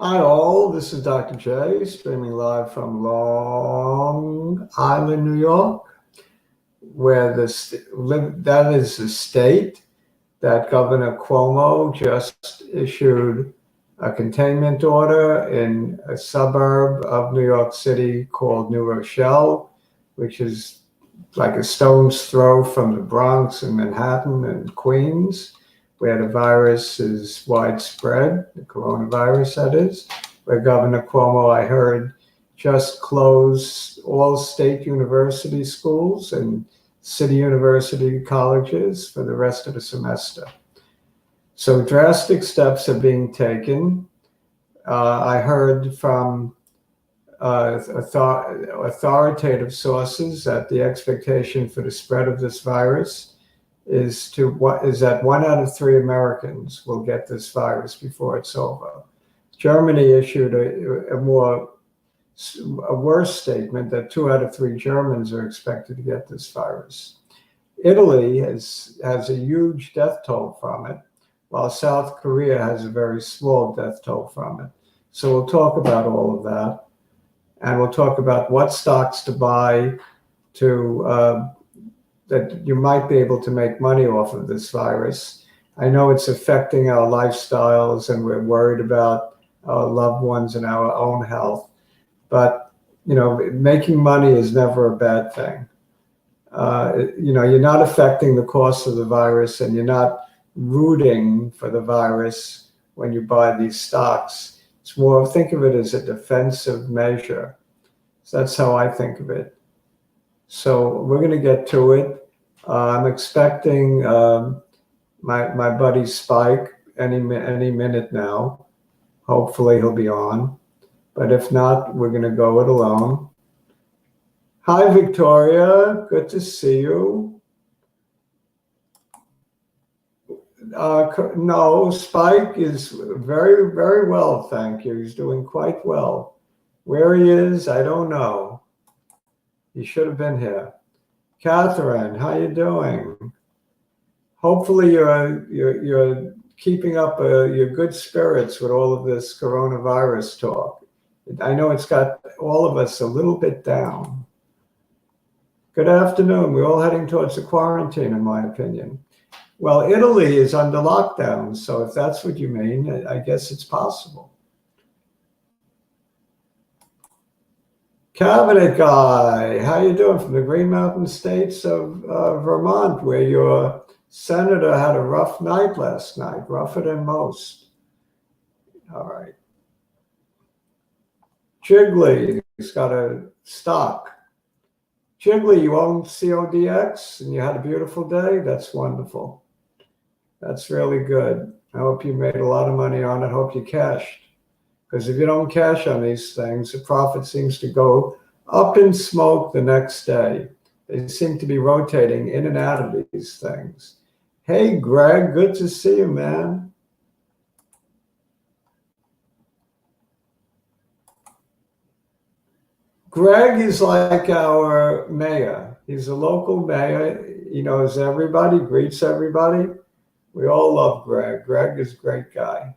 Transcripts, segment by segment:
Hi all, this is Dr. J, streaming live from Long Island, New York, where that is the state that Governor Cuomo just issued a containment order in a suburb of New York City called New Rochelle, which is like a stone's throw from the Bronx and Manhattan and Queens, where the virus is widespread, the coronavirus that is, where Governor Cuomo, I heard, just closed all state university schools and city university colleges for the rest of the semester. So drastic steps are being taken. I heard from authoritative sources that the expectation for the spread of this virus is that 1 out of 3 Americans will get this virus before it's over. Germany issued a worse statement that 2 out of 3 Germans are expected to get this virus. Italy has a huge death toll from it, while South Korea has a very small death toll from it. So we'll talk about all of that, and we'll talk about what stocks to buy that you might be able to make money off of this virus. I know it's affecting our lifestyles, and we're worried about our loved ones and our own health. But making money is never a bad thing. You're not affecting the cost of the virus, and you're not rooting for the virus when you buy these stocks. It's more, think of it as a defensive measure. So that's how I think of it. So we're going to get to it. I'm expecting my buddy Spike any minute now. Hopefully he'll be on. But if not, we're going to go it alone. Hi, Victoria. Good to see you. No, Spike is very, very well, thank you. He's doing quite well. Where he is, I don't know. He should have been here. Catherine, how you doing? Hopefully you're keeping up your good spirits with all of this coronavirus talk. I know it's got all of us a little bit down. Good afternoon. We're all heading towards a quarantine, in my opinion. Well, Italy is under lockdown, so if that's what you mean, I guess it's possible. Cabinet guy, how you doing from the Green Mountain States of Vermont, where your senator had a rough night last night, rougher than most. All right. Jiggly, he's got a stock. Jiggly, you own CODX and you had a beautiful day? That's wonderful. That's really good. I hope you made a lot of money on it. Hope you cashed. Because if you don't cash on these things, the profit seems to go up in smoke the next day. They seem to be rotating in and out of these things. Hey, Greg, good to see you, man. Greg is like our mayor. He's a local mayor. He knows everybody, greets everybody. We all love Greg. Greg is a great guy.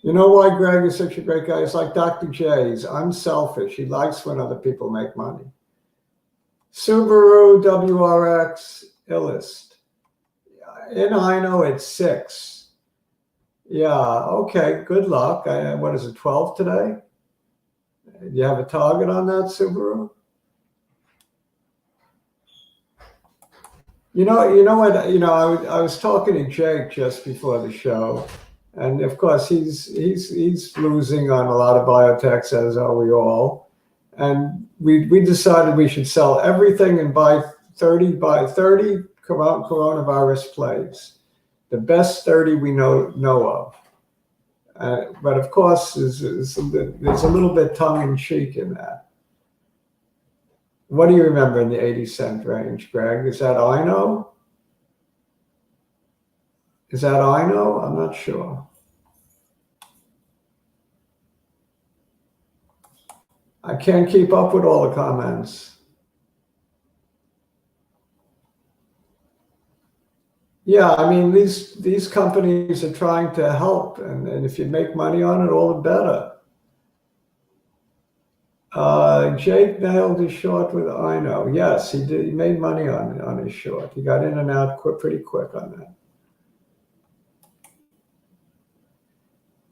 You know why Greg is such a great guy? He's like Dr. J. He's unselfish. He likes when other people make money. Subaru WRX Illust. In Hino, it's 6. Yeah, okay, good luck. What is it, 12 today? Do you have a target on that, Subaru? You know what? I was talking to Jake just before the show, and of course he's losing on a lot of biotechs, as are we all. And we decided we should sell everything and buy 30 coronavirus plays, the best 30 we know of. But of course, there's a little bit tongue-in-cheek in that. What do you remember in the 80-cent range, Greg? Is that Ino? Is that Ino? I'm not sure. I can't keep up with all the comments. Yeah, I mean, these companies are trying to help, and if you make money on it, all the better. Jake nailed his short with I know. Yes, he did. He made money on his short. He got in and out pretty quick on that.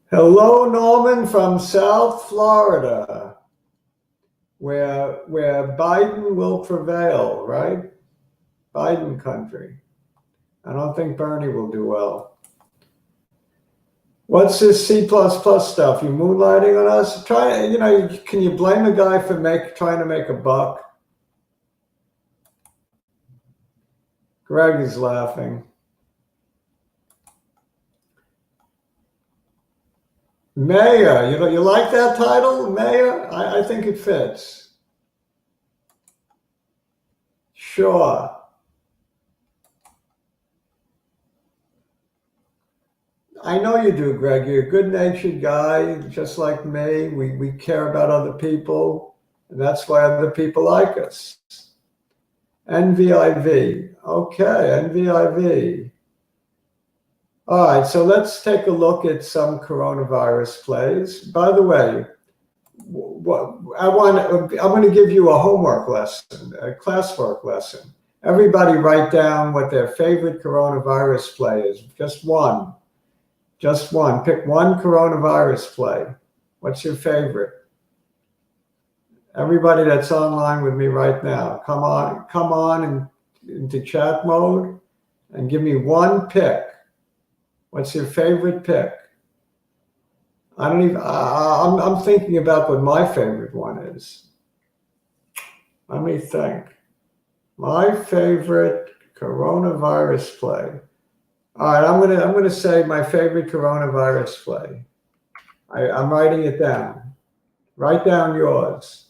Hello, Norman from South Florida, where Biden will prevail, right? Biden country. I don't think Bernie will do well. What's this C++ stuff? You moonlighting on us? Can you blame a guy for trying to make a buck? Greg is laughing. Mayor, you like that title, Mayor? I think it fits. Sure. I know you do, Greg. You're a good-natured guy, just like me. We care about other people, and that's why other people like us. NVIV. Okay, NVIV. All right, so let's take a look at some coronavirus plays. By the way, I'm going to give you a homework lesson, a classwork lesson. Everybody write down what their favorite coronavirus play is. Just one. Just one. Pick one coronavirus play. What's your favorite? Everybody that's online with me right now, come on into chat mode and give me one pick. What's your favorite pick? I'm thinking about what my favorite one is. Let me think. My favorite coronavirus play. All right, I'm gonna say my favorite coronavirus play. I'm writing it down. Write down yours.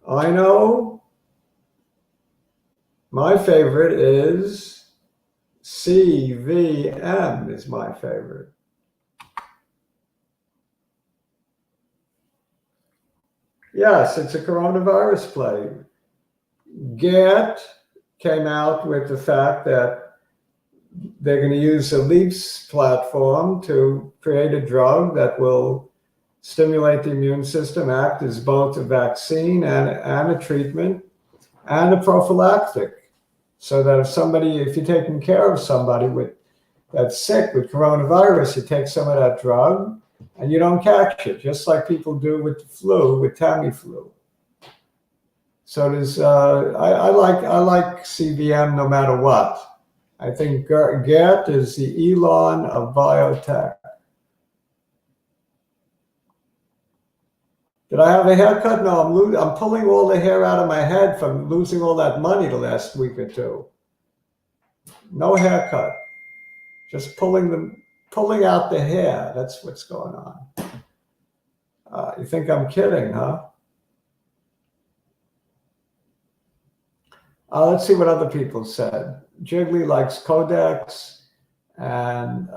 I know my favorite is CVM is my favorite. Yes, it's a coronavirus play. Get came out with the fact that they're going to use the LEAPS platform to create a drug that will stimulate the immune system, act as both a vaccine and a treatment and a prophylactic. So that if you're taking care of somebody that's sick with coronavirus, you take some of that drug and you don't catch it, just like people do with the flu, with Tamiflu. So there's, I like CVM no matter what. I think Gert is the Elon of biotech. Did I have a haircut? No, I'm pulling all the hair out of my head from losing all that money the last week or two. No haircut. Just pulling out the hair. That's what's going on. You think I'm kidding, huh? Let's see what other people said. Jiggly likes Codex, and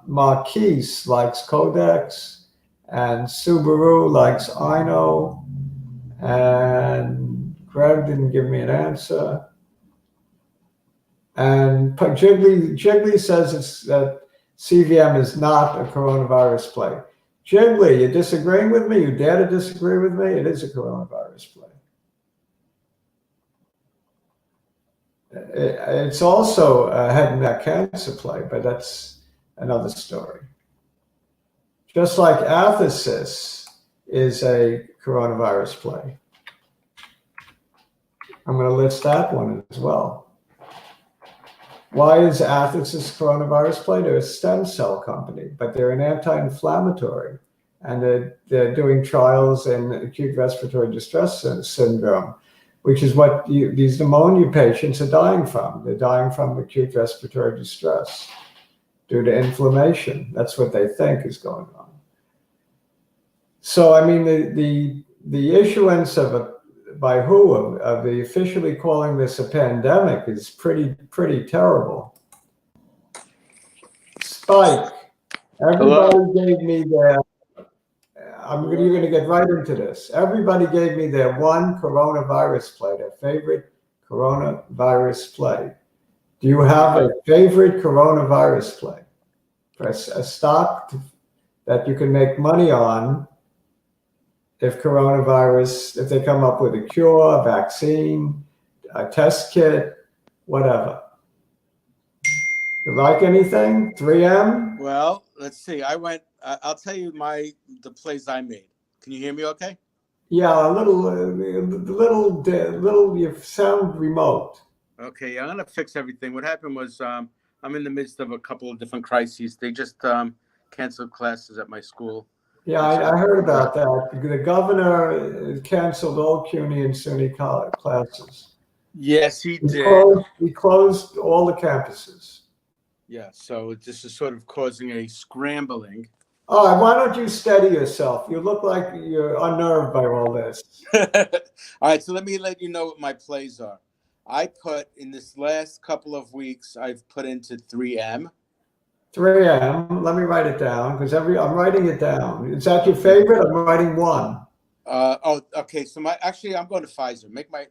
Marquise likes Codex, and Subaru likes Ino, and Greg didn't give me an answer. And Jiggly says that CVM is not a coronavirus play. Jiggly, you disagreeing with me? You dare to disagree with me? It is a coronavirus play. It's also a head and neck cancer play, but that's another story. Just like Athesis is a coronavirus play. I'm going to list that one as well. Why is Athesis coronavirus play? They're a stem cell company, but they're an anti-inflammatory, and they're doing trials in acute respiratory distress syndrome, which is what these pneumonia patients are dying from. They're dying from acute respiratory distress due to inflammation. That's what they think is going on. So, I mean, the issuance by WHO of the officially calling this a pandemic is pretty terrible. Spike, everybody gave me their. You're going to get right into this. Everybody gave me their one coronavirus play, their favorite coronavirus play. Do you have a favorite coronavirus play? A stock that you can make money on if they come up with a cure, a vaccine, a test kit, whatever. You like anything? 3M? Well, let's see. I'll tell you the plays I made. Can you hear me okay? Yeah, a little, you sound remote. Okay, I'm going to fix everything. What happened was I'm in the midst of a couple of different crises. They just canceled classes at my school. Yeah, I heard about that. The governor canceled all CUNY and SUNY classes. Yes, he did. He closed all the campuses. Yeah, so this is sort of causing a scrambling. All right, why don't you steady yourself? You look like you're unnerved by all this. All right, so let me let you know what my plays are. I put in this last couple of weeks, I've put into 3M. 3M. Let me write it down because I'm writing it down. Is that your favorite? I'm writing one. Oh, okay. So I'm going to Pfizer. Make my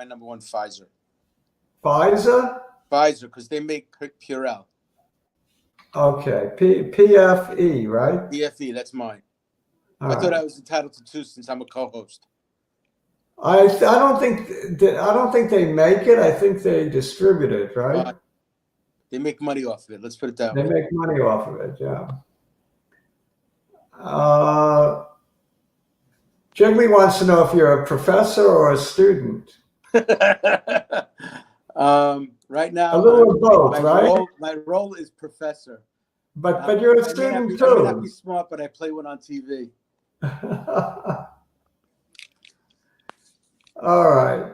number one Pfizer. Pfizer? Pfizer, because they make Purell. Okay, PFE, right? PFE, that's mine. All I right. thought I was entitled to two since I'm a co-host. I don't think they make it. I think they distribute it, right? They make money off of it. Let's put it that way. They make money off of it, yeah. Jiggly wants to know if you're a professor or a student. Right now, a little of both, right? My role is professor. But you're a student too. I may not be smart, but I play one on TV. All right.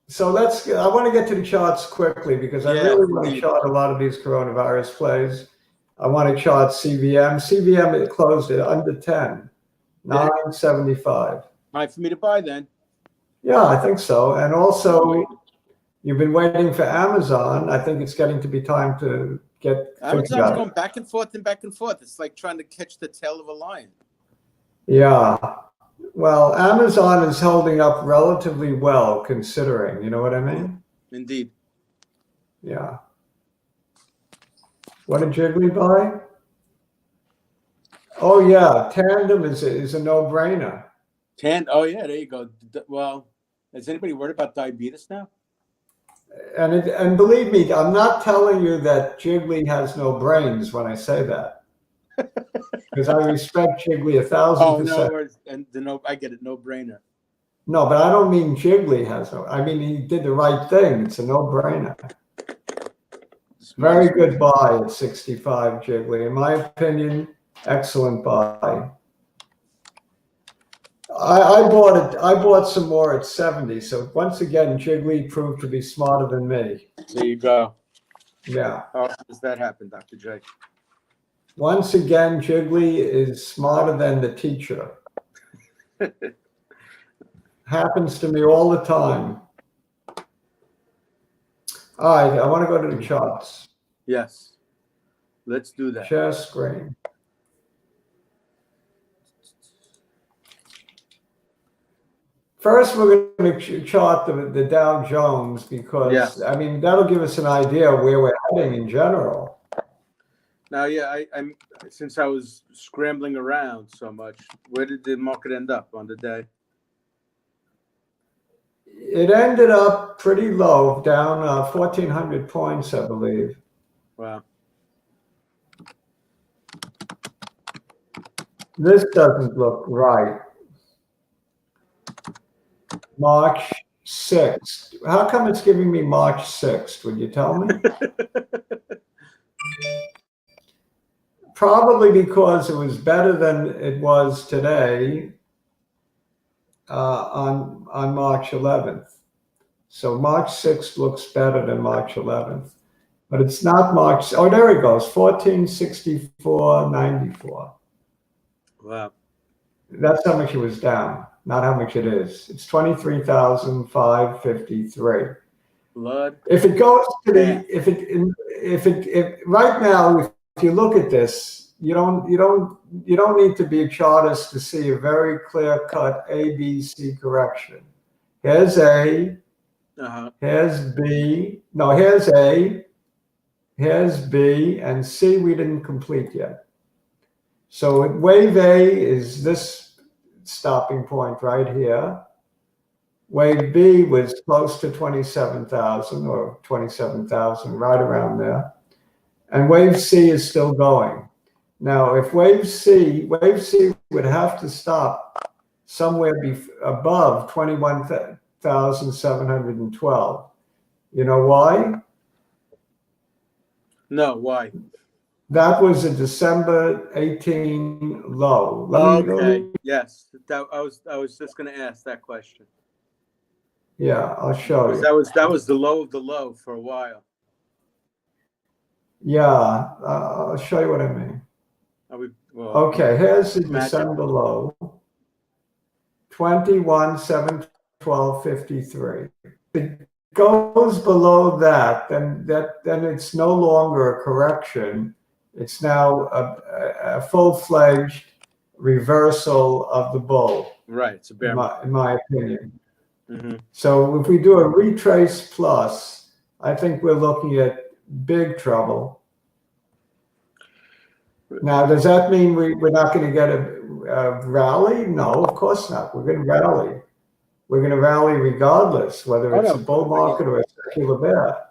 So I want to get to the charts quickly because I really want to chart a lot of these coronavirus plays. I want to chart CVM. CVM, it closed at under 10, 975. Time for me to buy then. Yeah, I think so. And also, you've been waiting for Amazon. I think it's getting to be time to get. Amazon's going back and forth and back and forth. It's like trying to catch the tail of a lion. Yeah. Well, Amazon is holding up relatively well, considering. You know what I mean? Indeed. Yeah. What did Jiggly buy? Oh yeah, Tandem is a no-brainer. Oh yeah, there you go. Well, is anybody worried about diabetes now? And believe me, I'm not telling you that Jiggly has no brains when I say that, because I respect Jiggly 1,000%. Oh no, and I get it, no-brainer. No, but I don't mean Jiggly has no. I mean he did the right thing. It's a no-brainer. Very good buy at 65, Jiggly. In my opinion, excellent buy. I bought it. I bought some more at 70. So once again, Jiggly proved to be smarter than me. There you go. Yeah. How does that happen, Dr. J? Once again, Jiggly is smarter than the teacher. Happens to me all the time. All right, I want to go to the charts. Yes. Let's do that. Share screen. First, we're going to chart the Dow Jones because, I mean, that'll give us an idea of where we're heading in general. Now, I'm since I was scrambling around so much, where did the market end up on the day? It ended up pretty low, down 1,400 points, I believe. Wow. This doesn't look right. March 6th. How come it's giving me March 6th? Would you tell me? Probably because it was better than it was today on March 11th. So March 6th looks better than March 11th. But it's not March. Oh, there it goes. 1464.94. Wow. That's how much it was down, not how much it is. It's 23,553. Blood. If it goes to the, if right now, if you look at this, you don't need to be a chartist to see a very clear-cut ABC correction. Here's A, Uh-huh. Here's B. No, here's A. Here's B, and C we didn't complete yet. So wave A is this stopping point right here. Wave B was close to 27,000 or 27,000, right around there. And wave C is still going. Now, if wave C would have to stop somewhere above 21,712. You know why? No, why? That was a December 18 low. Okay. Yes. I was just going to ask that question. Yeah, I'll show you. That was the low of the low for a while. Yeah, I'll show you what I mean. Okay, here's the December low. 21,712.53. It goes below that, then it's no longer a correction. It's now a full-fledged reversal of the bull. Right, it's a bear in my opinion. Mm-hmm. So if we do a retrace plus, I think we're looking at big trouble. Now, does that mean we're not going to get a rally? No, of course not. We're going to rally. We're going to rally regardless, whether it's a bull market or a secular bear.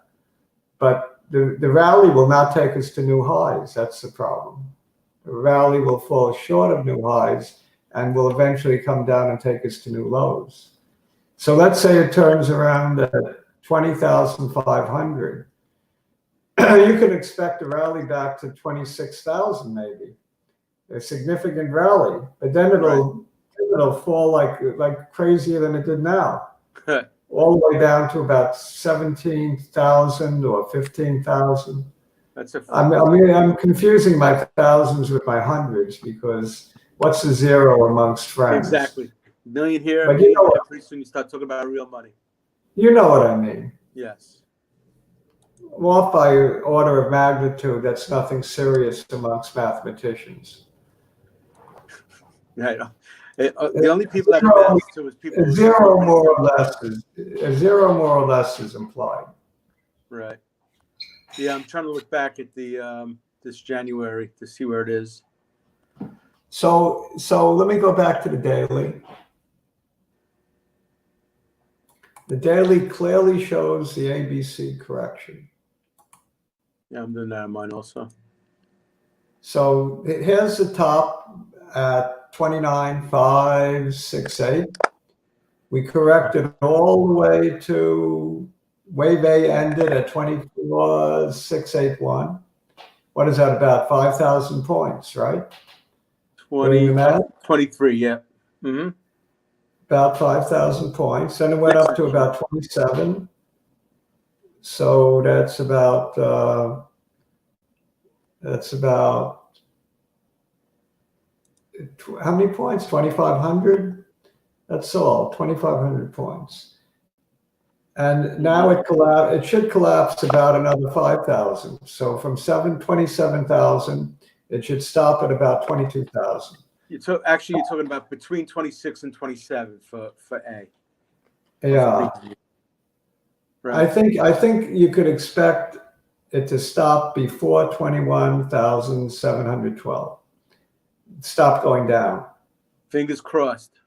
But the rally will not take us to new highs. That's the problem. The rally will fall short of new highs and will eventually come down and take us to new lows. So let's say it turns around at 20,500. You can expect a rally back to 26,000 maybe, a significant rally, but then it'll fall like crazier than it did now, all the way down to about 17,000 or 15,000. I'm confusing my thousands with my hundreds because what's the zero amongst friends? Exactly. A million here, but pretty soon you start talking about real money. You know what I mean. Yes. Off by order of magnitude, that's nothing serious amongst mathematicians. Right. The only people that math to is people. A zero more or less is implied. Right. Yeah, I'm trying to look back at the this January to see where it is. So let me go back to the daily. The daily clearly shows the ABC correction. Yeah, I'm doing that on mine also. So here's the top at 29,568. We corrected all the way to wave A ended at 24,681. What is that, about 5,000 points, right? 23, yeah. Mm-hmm. About 5,000 points. Then it went up to about 27. So that's about how many points? 2,500? That's all, 2,500 points. And now it should collapse about another 5,000. So from 27,000, it should stop at about 22,000. Actually, you're talking about between 26 and 27 for A. Yeah. Right. I think you could expect it to stop before 21,712. Stop going down. Fingers crossed.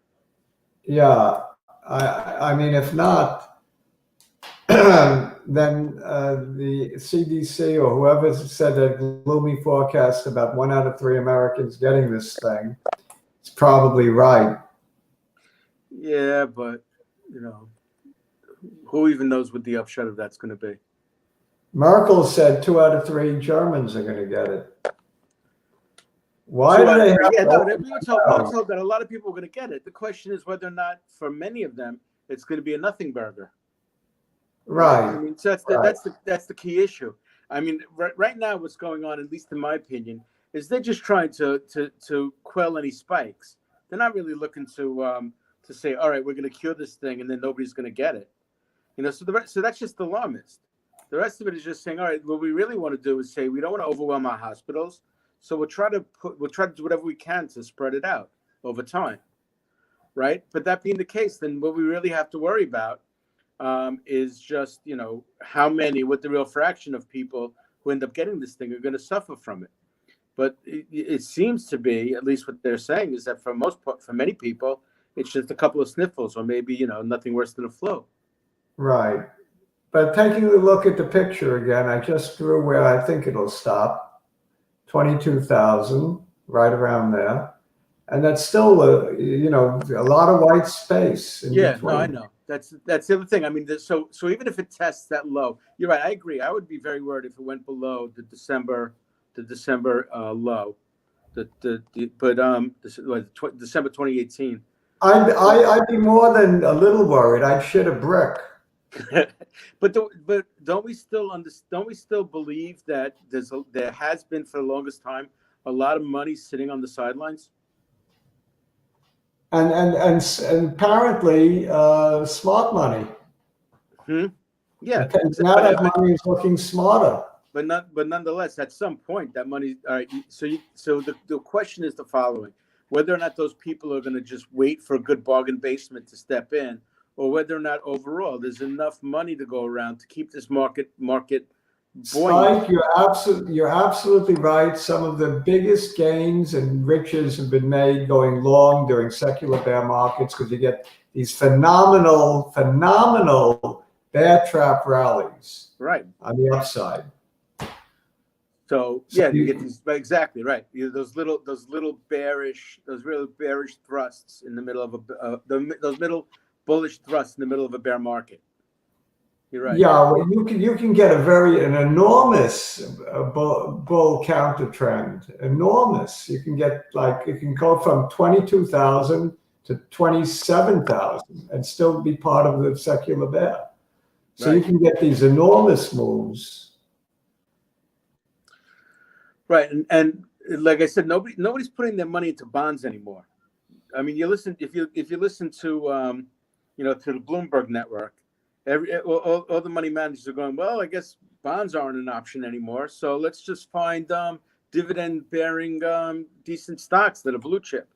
Yeah. I mean, if not, then the CDC or whoever said that gloomy forecast about 1 out of 3 Americans getting this thing, it's probably right. Yeah, but who even knows what the upshot of that's going to be? Merkel said 2 out of 3 Germans are going to get it. Why do they have we were told that a lot of people are going to get it. The question is whether or not, for many of them, it's going to be a nothing burger. Right. I mean, so that's the key issue. I mean, right now, what's going on, at least in my opinion, is they're just trying to quell any spikes. They're not really looking to say, all right, we're going to cure this thing, and then nobody's going to get it. So that's just alarmist. The rest of it is just saying, all right, what we really want to do is say we don't want to overwhelm our hospitals, so we'll try to do whatever we can to spread it out over time, right? But that being the case, then what we really have to worry about is just, how many, what the real fraction of people who end up getting this thing are going to suffer from it. But it seems to be, at least what they're saying, is that for many people, it's just a couple of sniffles, or maybe, nothing worse than a flu. Right. But taking a look at the picture again, I just drew where I think it'll stop, 22,000, right around there. And that's still a lot of white space in Yeah, between. no, I know. That's the other thing. I mean, so even if it tests that low, you're right. I agree. I would be very worried if it went below the December low, December 2018. I'd be more than a little worried. I'd shit a brick. but don't we still believe that there has been for the longest time a lot of money sitting on the sidelines? And apparently smart money. Yeah. Now that money is looking smarter. But nonetheless, at some point, that money. All right. So the question is the following: whether or not those people are going to just wait for a good bargain basement to step in, or whether or not overall there's enough money to go around to keep this market buoyant. Spike, you're absolutely right. Some of the biggest gains and riches have been made going long during secular bear markets, because you get these phenomenal bear trap rallies, right, on the upside. So yeah, you get these, exactly right. Those really bearish thrusts in the middle of those middle bullish thrusts in the middle of a bear market. You're right. Yeah, well, you can get an enormous bull counter trend. Enormous. You can go from 22,000 to 27,000 and still be part of the secular bear. So you can get these enormous moves. Right, and like I said, nobody's putting their money into bonds anymore. I mean, if you listen to to the Bloomberg network, all the money managers are going, well, I guess bonds aren't an option anymore, so let's just find dividend bearing decent stocks that are blue chip,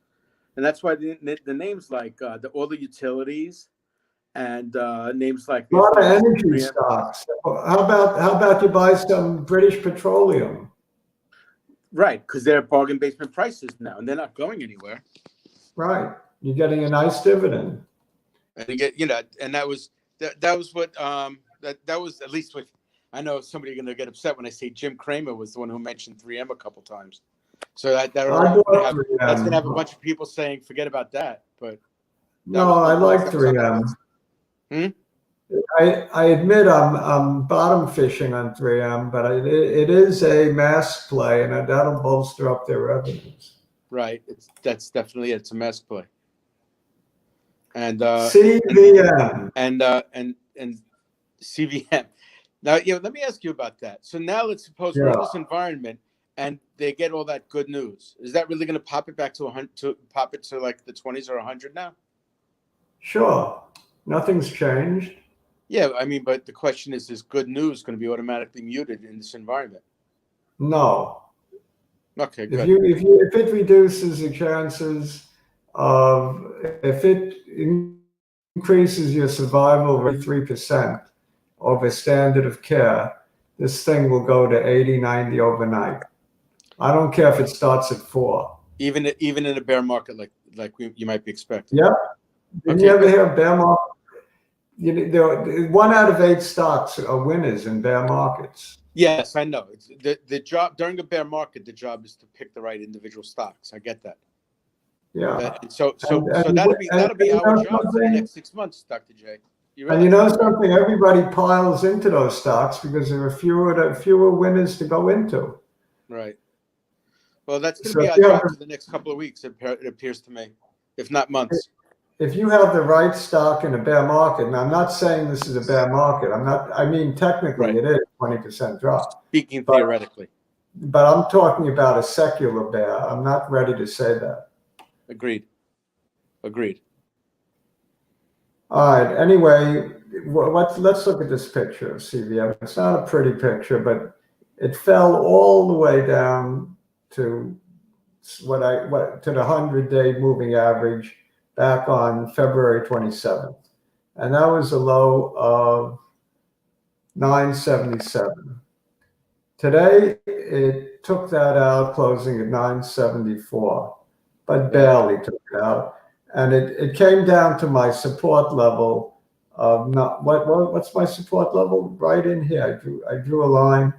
and that's why the names like all the utilities and names like a lot of energy stocks. How about you buy some British Petroleum? Right, because they're bargain basement prices now, and they're not going anywhere. Right, you're getting a nice dividend. And you get, and that was what that was, at least with. I know somebody's going to get upset when I say Jim Cramer was the one who mentioned 3M a couple times. So that's going to have a bunch of people saying, forget about that. But no, I like 3M. I admit I'm bottom fishing on 3M, but it is a mask play, and that'll bolster up their revenues. Right. That's definitely it's a mask play. And CVM and CVM. Now, let me ask you about that. So now let's suppose we're in this environment and they get all that good news. Is that really going to pop it back to 100? To pop it to like the 20s or 100 now? Sure, nothing's changed. Yeah, I mean, but the question is good news going to be automatically muted in this environment? No. Okay, good. If it reduces the chances of, if it increases your survival rate 3% over standard of care, this thing will go to 80, 90 overnight. I don't care if it starts at 4. Even in a bear market like you might be expecting. Yeah. Did you ever hear of bear market? 1 out of 8 stocks are winners in bear markets. Yes, I know. The job during a bear market, the job is to pick the right individual stocks. I get that. Yeah. So that'll be our job for the next 6 months, Dr. J. And you know something? Everybody piles into those stocks because there are fewer winners to go into. Right. Well, that's going to be our job for the next couple of weeks. It appears to me, if not months. If you have the right stock in a bear market, and I'm not saying this is a bear market. I mean, technically it is 20% drop. Speaking theoretically. But I'm talking about a secular bear. I'm not ready to say that. Agreed. All right. Anyway, let's look at this picture of CVM. It's not a pretty picture, but it fell all the way down to to the 100-day moving average back on February 27th. and that was a low of 977. Today, it took that out, closing at 974, but barely took it out. And it came down to my support level of not what's my support level? Right in here. I drew a line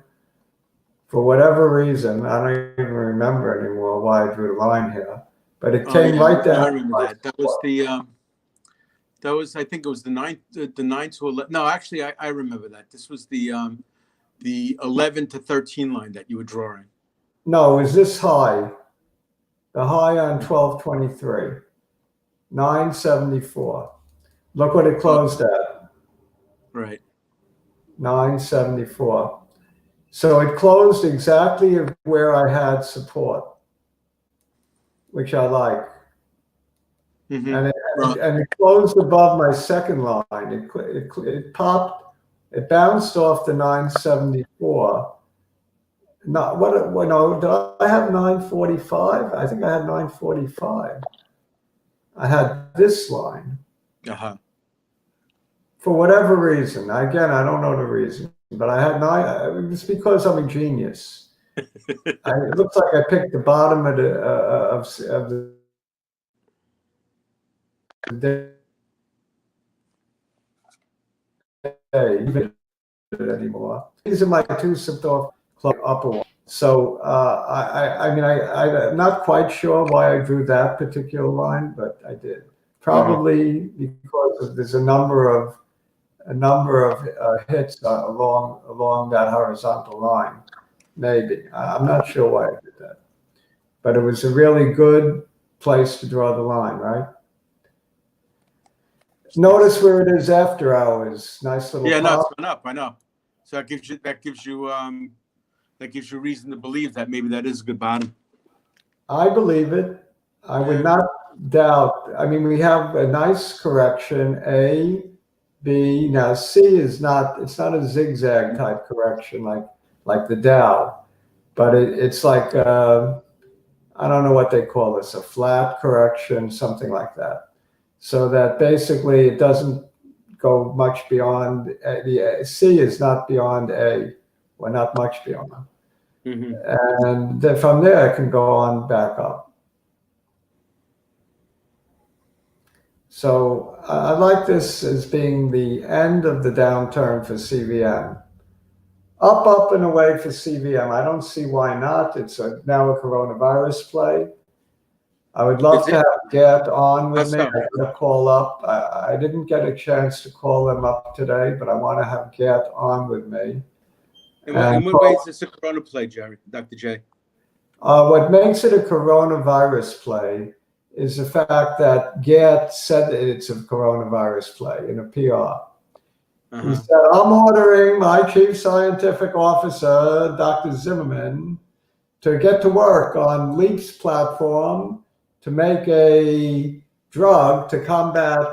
for whatever reason. I don't even remember anymore why I drew the line here, but it came right down. I remember that. That was I think it was the 9 to 11. No, actually, I remember that. This was the 11 to 13 line that you were drawing. No, it was this high. The high on 1223, 974. Look what it closed at. Right. 974. So it closed exactly where I had support, which I like. Mm-hmm. And it closed above my second line. It popped, it bounced off the 974. No, no, did I have 945? I think I had 945. I had this line. Uh-huh. For whatever reason. Again, I don't know the reason, but I had nine. It's because I'm a genius. It looks like I picked the bottom of the day, even anymore. These are my two sipped off upper one. So I'm not quite sure why I drew that particular line, but I did. Probably because there's a number of hits along that horizontal line. Maybe I'm not sure why I did that, but it was a really good place to draw the line, right? Notice where it is after hours. Nice little no, pop. it's gone up. I know. So that gives you reason to believe that maybe that is a good bottom. I believe it. I would not doubt. I mean, we have a nice correction. A, B. Now C is not. It's not a zigzag type correction like the Dow, but it's like I don't know what they call this, a flat correction, something like that. So that basically it doesn't go much beyond the C is not beyond A, or not much beyond. Mm-hmm. And then from there I can go on back up. So I like this as being the end of the downturn for CVM. Up and away for CVM. I don't see why not. It's now a coronavirus play. I would love to have Gert on with me. I'm going to call up. I didn't get a chance to call him up today, but I want to have Gert on with me. In what way is this a corona play, Dr. J? What makes it a coronavirus play is the fact that Gert said that it's a coronavirus play in a PR. He said, I'm ordering my chief scientific officer, Dr. Zimmerman, to get to work on LEAP's platform to make a drug to combat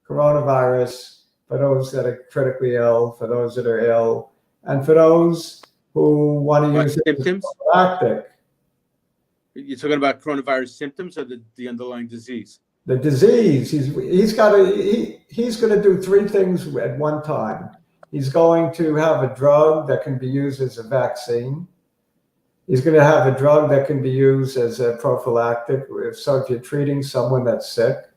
coronavirus for those that are critically ill, for those that are ill, and for those who want to use it as prophylactic. You're talking about coronavirus symptoms or the underlying disease? The disease. He's going to do three things at one time. He's going to have a drug that can be used as a vaccine. He's going to have a drug that can be used as a prophylactic. So if you're treating someone that's sick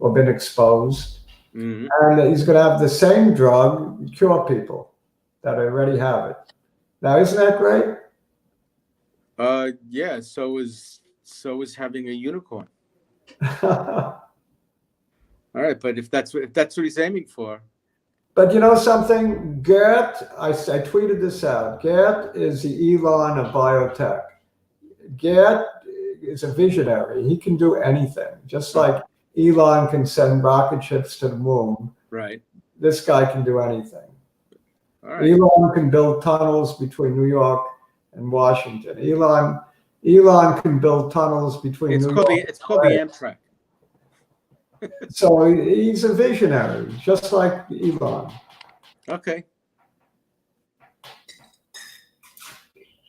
or been exposed, and he's going to have the same drug cure people that already have it. Now, isn't that great? Yeah. So is having a unicorn. All right, but if that's what he's aiming for. But you know something, Gert, I tweeted this out. Gert is the Elon of biotech. Gert is a visionary. He can do anything. Just like Elon can send rocket ships to the moon. Right. This guy can do anything. All right. Elon can build tunnels between New York and Washington. Elon can build tunnels between New York. It's called the Amtrak. So he's a visionary, just like Elon. Okay.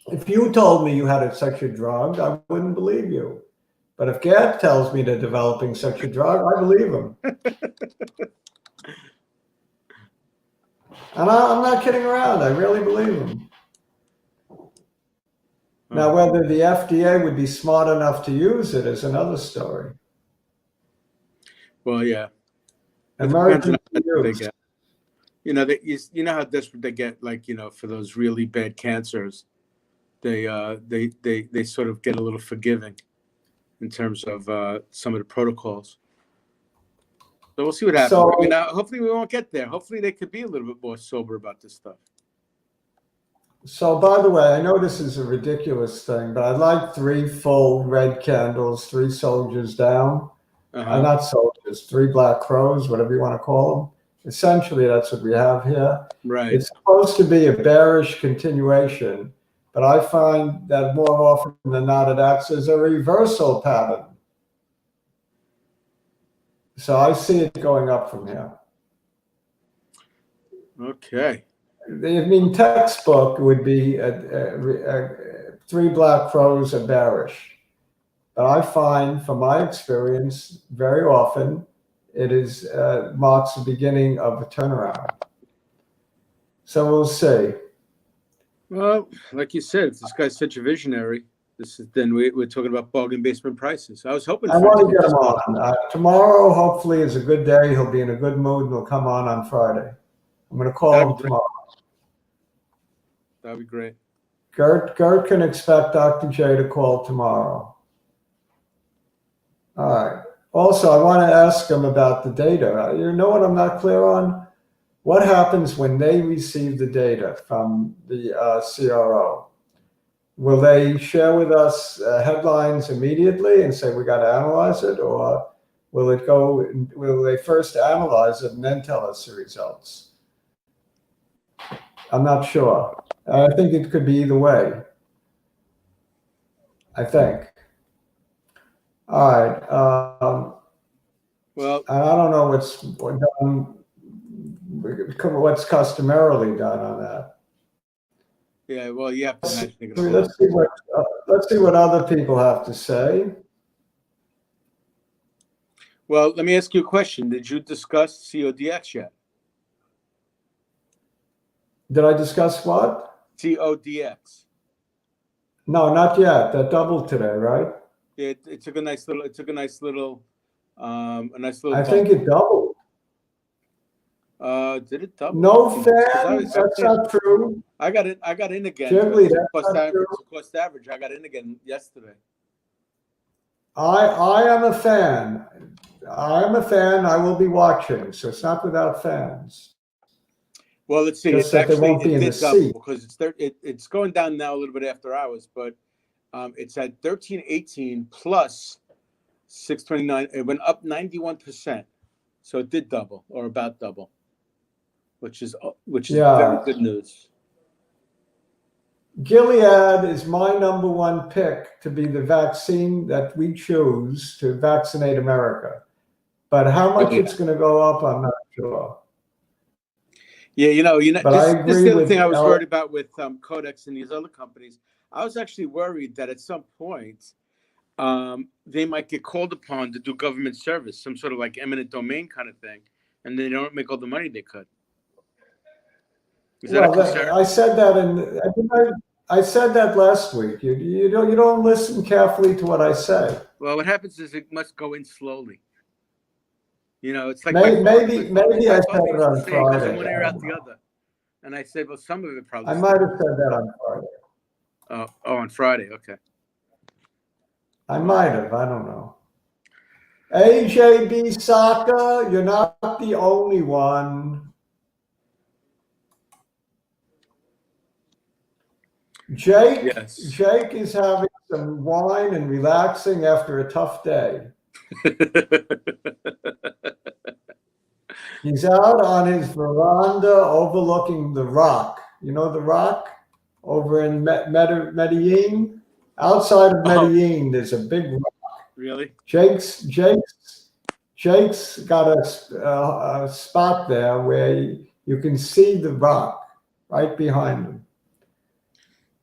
If you told me you had such a drug, I wouldn't believe you. But if Gert tells me they're developing such a drug, I believe him. And I'm not kidding around. I really believe him. Now, whether the FDA would be smart enough to use it is another story. Well, yeah. It depends Emergency on how desperate they use. get. You know how desperate they get, like, for those really bad cancers, they sort of get a little forgiving in terms of some of the protocols. So we'll see what happens. So, I mean, hopefully we won't get there. Hopefully they could be a little bit more sober about this stuff. So, by the way, I know this is a ridiculous thing, but I'd like 3 full red candles, 3 soldiers down. Not soldiers, 3 black crows, whatever you want to call them. Essentially, that's what we have here. Right. It's supposed to be a bearish continuation, but I find that more often than not, it acts as a reversal pattern. So I see it going up from here. Okay. I mean, textbook would be 3 black crows are bearish. But I find, from my experience, very often it is marks the beginning of a turnaround. So we'll see. Well, like you said, if this guy's such a visionary, then we're talking about bargain basement prices. I was hoping. I want to get him on. Tomorrow, hopefully, is a good day. He'll be in a good mood and he'll come on Friday. I'm going to call him tomorrow. That'd be great. Gert can expect Dr. J to call tomorrow. All right. Also, I want to ask him about the data. You know what I'm not clear on? What happens when they receive the data from the CRO? Will they share with us headlines immediately and say we got to analyze it, or will they first analyze it and then tell us the results? I'm not sure. I think it could be either way. I think. All right. Well, I don't know what's customarily done on that. Yeah. Well, you have to imagine. Let's see what other people have to say. Well, let me ask you a question. Did you discuss CODX yet? Did I discuss what? CODX. No, not yet. That doubled today, right? Yeah, it took a nice little. I think it doubled. Did it double? No fans. That's not true. I got in again. Generally, it's cost average. I got in again yesterday. I am a fan. I will be watching. So it's not without fans. Well, let's see. Just it won't be in the seat because it's going down now a little bit after hours, but it's at 1318 plus 629. It went up 91%, so it did double or about double, which is very good news. Gilead is my #1 pick to be the vaccine that we choose to vaccinate America, but how much it's going to go up, I'm not sure. Yeah, But I agree this is the other with thing I was worried about with Codex and these other companies. I was actually worried that at some point they might get called upon to do government service, some sort of like eminent domain kind of thing, and they don't make all the money they could. Is that a concern? I said that I said that last week. You don't listen carefully to what I say. Well, what happens is it must go in slowly. It's like maybe I said it on Friday. One ear out the other, and I said, well, some of it probably. I might have said that on Friday. Oh, on Friday, okay. I might have. I don't know. AJB Saka, you're not the only one. Jake is having some wine and relaxing after a tough day. He's out on his veranda overlooking the Rock. You know the Rock over in Medellin? Outside of Medellin, there's a big rock. Really? Jake's got a spot there where you can see the Rock right behind him.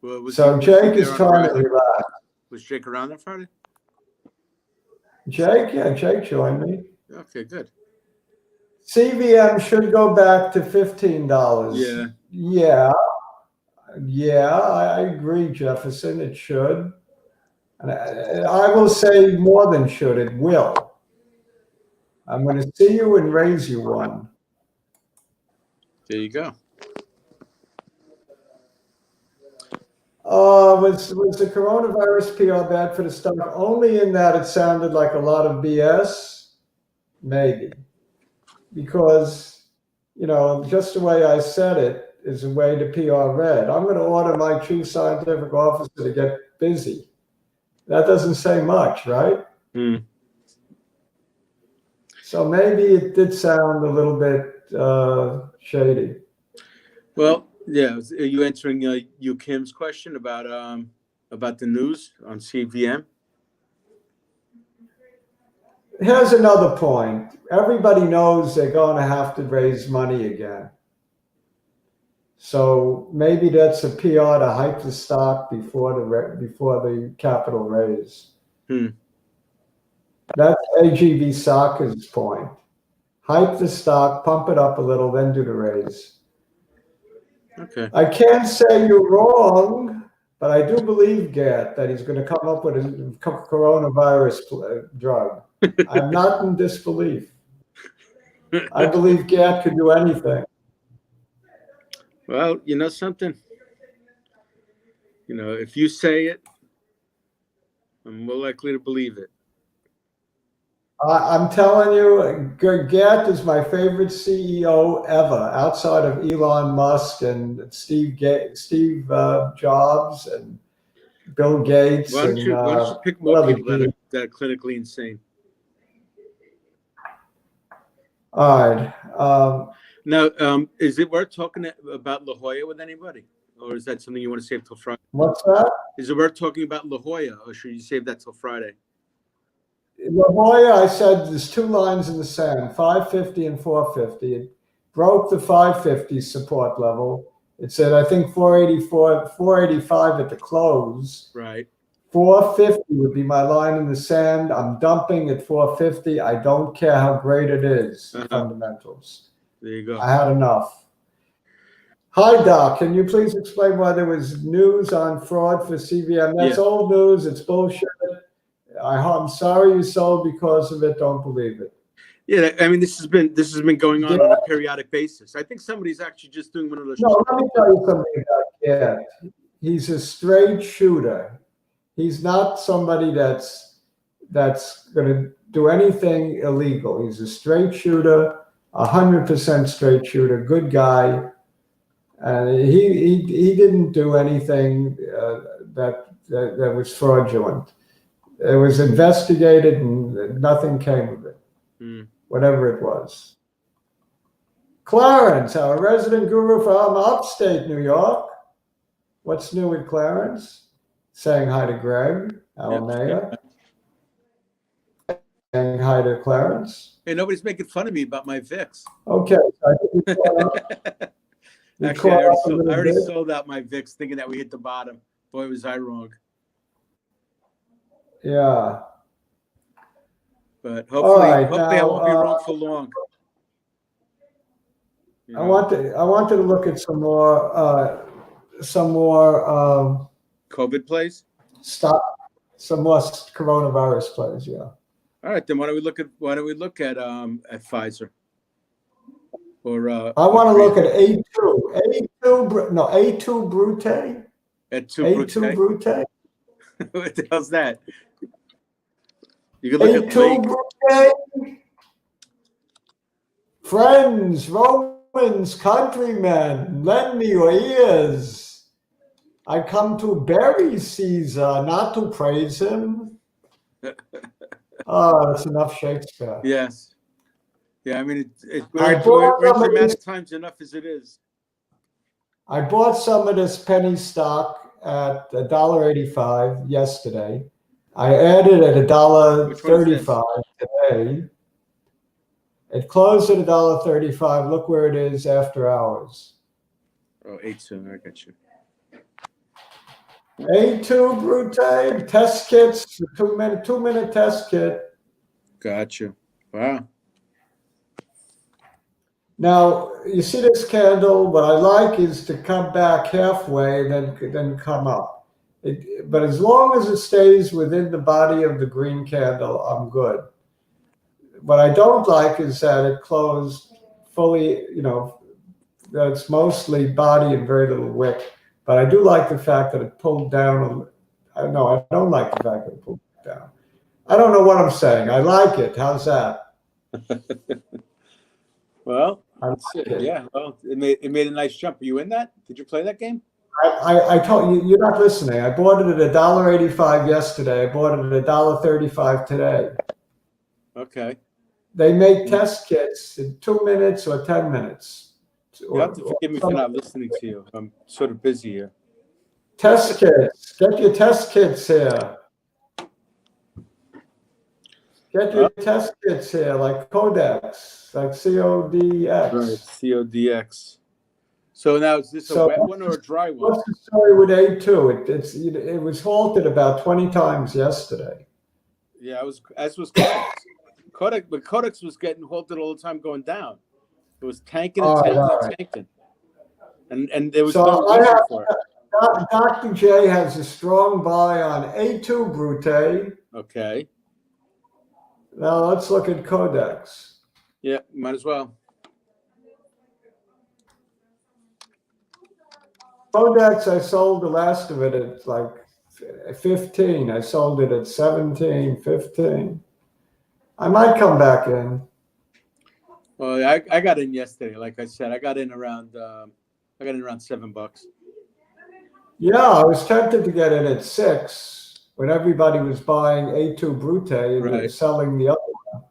Well, Jake is trying to relax. Was Jake around on Friday? Jake joined me. Okay, good. CVM should go back to $15. Yeah. Yeah, I agree, Jefferson. It should. And I will say more than should. It will. I'm going to see you and raise you one. There you go. Was the coronavirus PR bad for the stock? Only in that it sounded like a lot of BS? Maybe. Because, just the way I said it is a way to PR read. I'm going to order my chief scientific officer to get busy. That doesn't say much, right? Hmm. So maybe it did sound a little bit shady. Well, yeah. Are you answering Yu Kim's question about the news on CVM? Here's another point. Everybody knows they're going to have to raise money again. So maybe that's a PR to hype the stock before the capital raise. That's AGV Saka's point. Hype the stock, pump it up a little, then do the raise. Okay. I can't say you're wrong, but I do believe, Gert, that he's going to come up with a coronavirus drug. I'm not in disbelief. I believe Gert could do anything. Well, you know something? If you say it, I'm more likely to believe it. I'm telling you, Gert is my favorite CEO ever, outside of Elon Musk and Steve Jobs and Bill Gates. Why don't you pick more people that are clinically insane? All right. Now, is it worth talking about La Jolla with anybody? Or is that something you want to save till Friday? What's that? Is it worth talking about La Jolla, or should you save that till Friday? La Jolla, I said there's two lines in the sand, 550 and 450. It broke the 550 support level. It said, I think 485 at the close. Right. 450 would be my line in the sand. I'm dumping at 450. I don't care how great it is, fundamentals. There you go. I had enough. Hi, Doc. Can you please explain why there was news on fraud for CVM? That's old news. It's bullshit. I'm sorry you sold because of it. Don't believe it. Yeah, I mean, this has been going on a periodic basis. I think somebody's actually just doing one of those. No, let me tell you something about Gert. He's a straight shooter. He's not somebody that's going to do anything illegal. He's a straight shooter, 100% straight shooter, good guy. And he didn't do anything that was fraudulent. It was investigated and nothing came of it, whatever it was. Clarence, our resident guru from upstate New York. What's new with Clarence? Saying hi to Greg, our mayor. Saying hi to Clarence. Hey, nobody's making fun of me about my VIX. Okay. Actually, I already sold out my VIX thinking that we hit the bottom. Boy, was I wrong. Yeah. But hopefully I won't be wrong for long. I wanted to look at some more COVID plays? Some more coronavirus plays, yeah. All right, then why don't we look at Pfizer? Or I want to look at A2 Brute. A2 Brute. What the hell's that? You can look A2 Brute. Friends, Romans, countrymen, lend me your ears. I come to bury Caesar, not to praise him. Oh, that's enough Shakespeare. Yes. Yeah, I mean, we're in dramatic times enough as it is. I bought some of this penny stock at $1.85 yesterday. I added at $1.35 today. It closed at $1.35. Look where it is after hours. Oh, A2, I got you. A2 Brute test kits, 2-minute test kit. Got you. Wow. Now, you see this candle, what I like is to come back halfway and then come up. But as long as it stays within the body of the green candle, I'm good. What I don't like is that it closed fully, that it's mostly body and very little wick. But I do like the fact that it pulled down. No, I don't like the fact that it pulled down. I don't know what I'm saying. I like it. How's that? Well, I like it. yeah. Well, it made a nice jump. Are you in that? Did you play that game? I told you, you're not listening. I bought it at $1.85 yesterday. I bought it at $1.35 today. Okay. They make test kits in 2 minutes or 10 minutes. You have to forgive me for not listening to you. I'm sort of busy here. Test kits. Get your test kits here. Get your test kits here, like Codex, like CODX. Right, CODX. So now, is this a wet one or a dry one? What's the story with A2? It was halted about 20 times yesterday. Yeah, as was Codex. But Codex was getting halted all the time going down. It was tanking and tanking. And there was no reason for it. Dr. J has a strong buy on A2 Brute. Okay. Now let's look at Codex. Yeah, might as well. Codex, I sold the last of it at like 15. I sold it at 17, 15. I might come back in. Well, I got in yesterday. Like I said, I got in around $7. Yeah, I was tempted to get in at 6 when everybody was buying A2 Brute and selling the other one.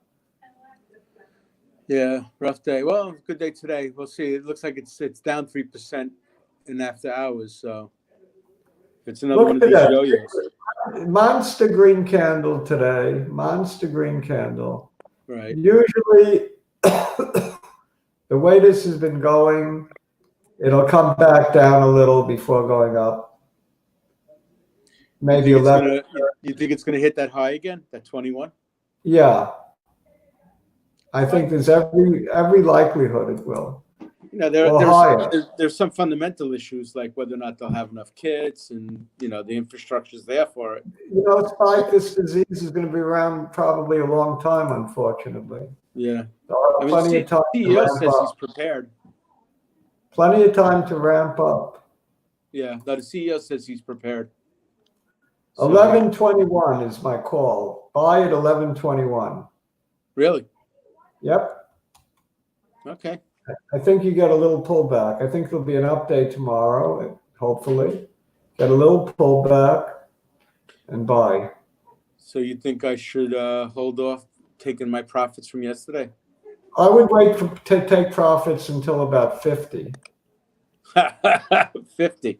Yeah, rough day. Well, good day today. We'll see. It looks like it's down 3% in after hours. So it's another one of these yo-yos. Monster green candle today. Monster green candle. Right. Usually, the way this has been going, it'll come back down a little before going up. Maybe 11. You think it's going to hit that high again, that 21? Yeah. I think there's every likelihood it will. There's some fundamental issues like whether or not they'll have enough kits and the infrastructure's there for it. Spike, this disease is going to be around probably a long time, unfortunately. Yeah. Plenty of time. CEO says he's prepared. Plenty of time to ramp up. Yeah, the CEO says he's prepared. 1121 is my call. Buy at 1121. Really? Yep. Okay. I think you get a little pullback. I think there'll be an update tomorrow, hopefully. Get a little pullback and buy. So you think I should hold off taking my profits from yesterday? I would wait to take profits until about 50. 50.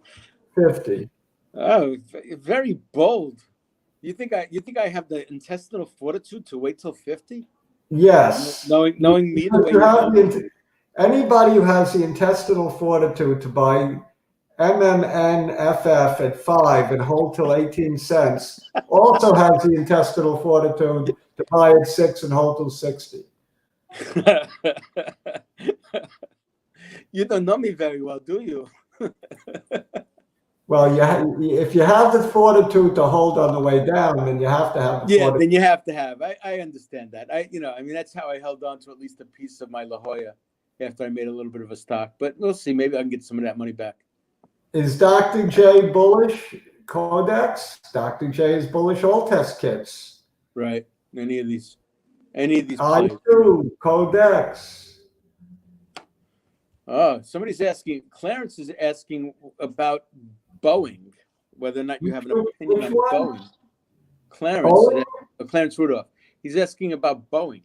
50. Oh, very bold. You think I have the intestinal fortitude to wait till 50? Yes. Knowing me the way anybody who has the intestinal fortitude to buy MMNFF at 5 and hold till 18 cents also has the intestinal fortitude to buy at 6 and hold till 60. You don't know me very well, do you? Well, if you have the fortitude to hold on the way down, then you have to have the fortitude. Then you have to have. I understand that. That's how I held on to at least a piece of my La Jolla after I made a little bit of a stock. But we'll see. Maybe I can get some of that money back. Is Dr. J bullish Codex? Dr. J is bullish all test kits. Right. Any of these. I do. Codex. Oh, somebody's asking. Clarence is asking about Boeing, whether or not you have an opinion on Boeing. Clarence Rudolph. He's asking about Boeing.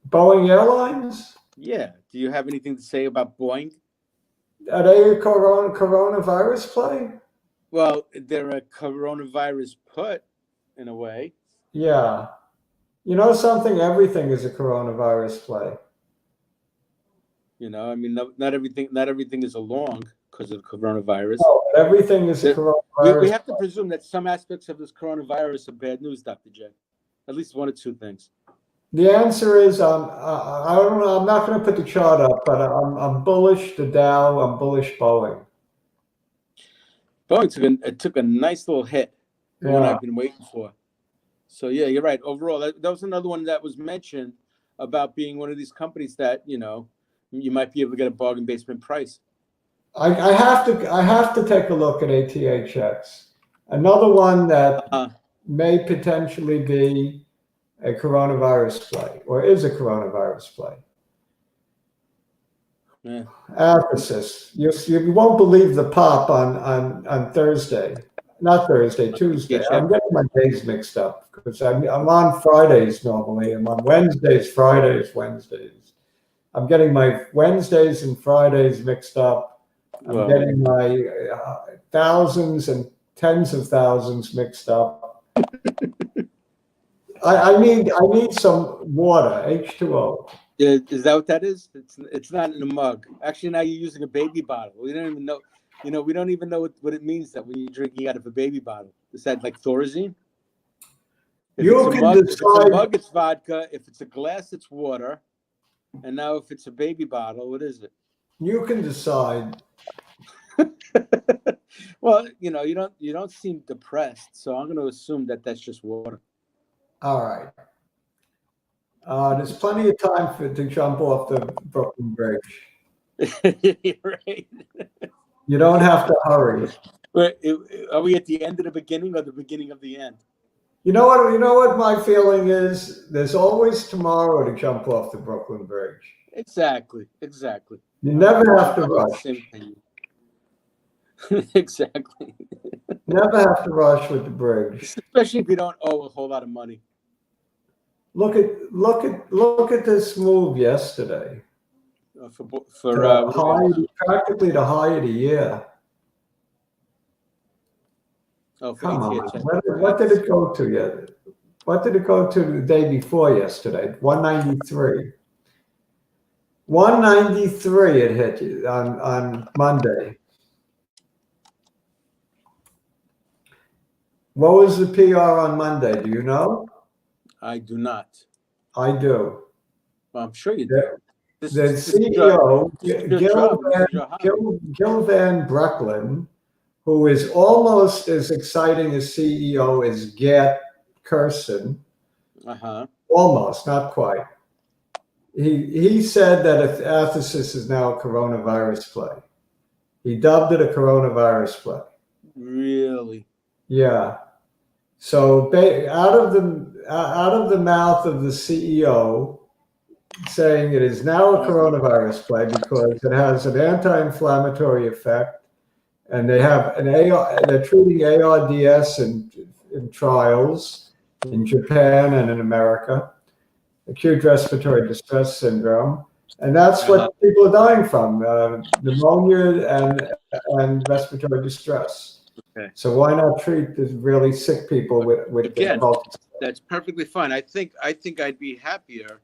Boeing Airlines? Yeah. Do you have anything to say about Boeing? Are they a coronavirus play? Well, they're a coronavirus put, in a way. Yeah. You know something? Everything is a coronavirus play. Not everything is a long because of the coronavirus. No, everything is a coronavirus. We have to presume that some aspects of this coronavirus are bad news, Dr. J. At least one or two things. The answer is I don't know. I'm not going to put the chart up, but I'm bullish the Dow. I'm bullish Boeing. Boeing took a nice little hit, the one Yeah, I've been waiting for. So yeah, you're right. Overall, that was another one that was mentioned about being one of these companies that you might be able to get a bargain basement price. I have to take a look at ATHX. Another one that may potentially be a coronavirus play or is a coronavirus play. Yeah. Emphasis. You won't believe the pop on Thursday. Not Thursday, Tuesday. Yeah. I'm getting my days mixed up because I'm on Fridays normally. I'm on Wednesdays, Fridays, Wednesdays. I'm getting my Wednesdays and Fridays mixed up. I'm getting my thousands and tens of thousands mixed up. I need some water, H2O. Yeah, is that what that is? It's not in a mug. Actually, now you're using a baby bottle. We don't even know. We don't even know what it means that when you're drinking out of a baby bottle. Is that like Thorazine? If it's a mug, it's vodka. If it's a glass, it's water. And now, if it's a baby bottle, what is it? You can decide. Well, you don't seem depressed, so I'm going to assume that that's just water. All right. There's plenty of time to jump off the Brooklyn Bridge. Right. You don't have to hurry. Are we at the end of the beginning or the beginning of the end? You know what my feeling is? There's always tomorrow to jump off the Brooklyn Bridge. Exactly. You never have to rush. Exactly. Never have to rush with the bridge. Especially if you don't owe a whole lot of money. Look at this move yesterday. Practically the high of the year. Come on. What did it go to yet? What did it go to the day before yesterday? 193. 193 it hit you on Monday. What was the PR on Monday? Do you know? I do not. I do. Well, I'm sure you do. The CEO, Gil Van Brecklin, who is almost as exciting as CEO as Gert Kersten. Almost, not quite. He said that Athesis is now a coronavirus play. He dubbed it a coronavirus play. Really? Yeah. So out of the mouth of the CEO, saying it is now a coronavirus play because it has an anti-inflammatory effect, and they're treating ARDS in trials in Japan and in America, acute respiratory distress syndrome, and that's what people are dying from: pneumonia and respiratory distress. Okay. So why not treat the really sick people with again? That's perfectly fine. I think I'd be happier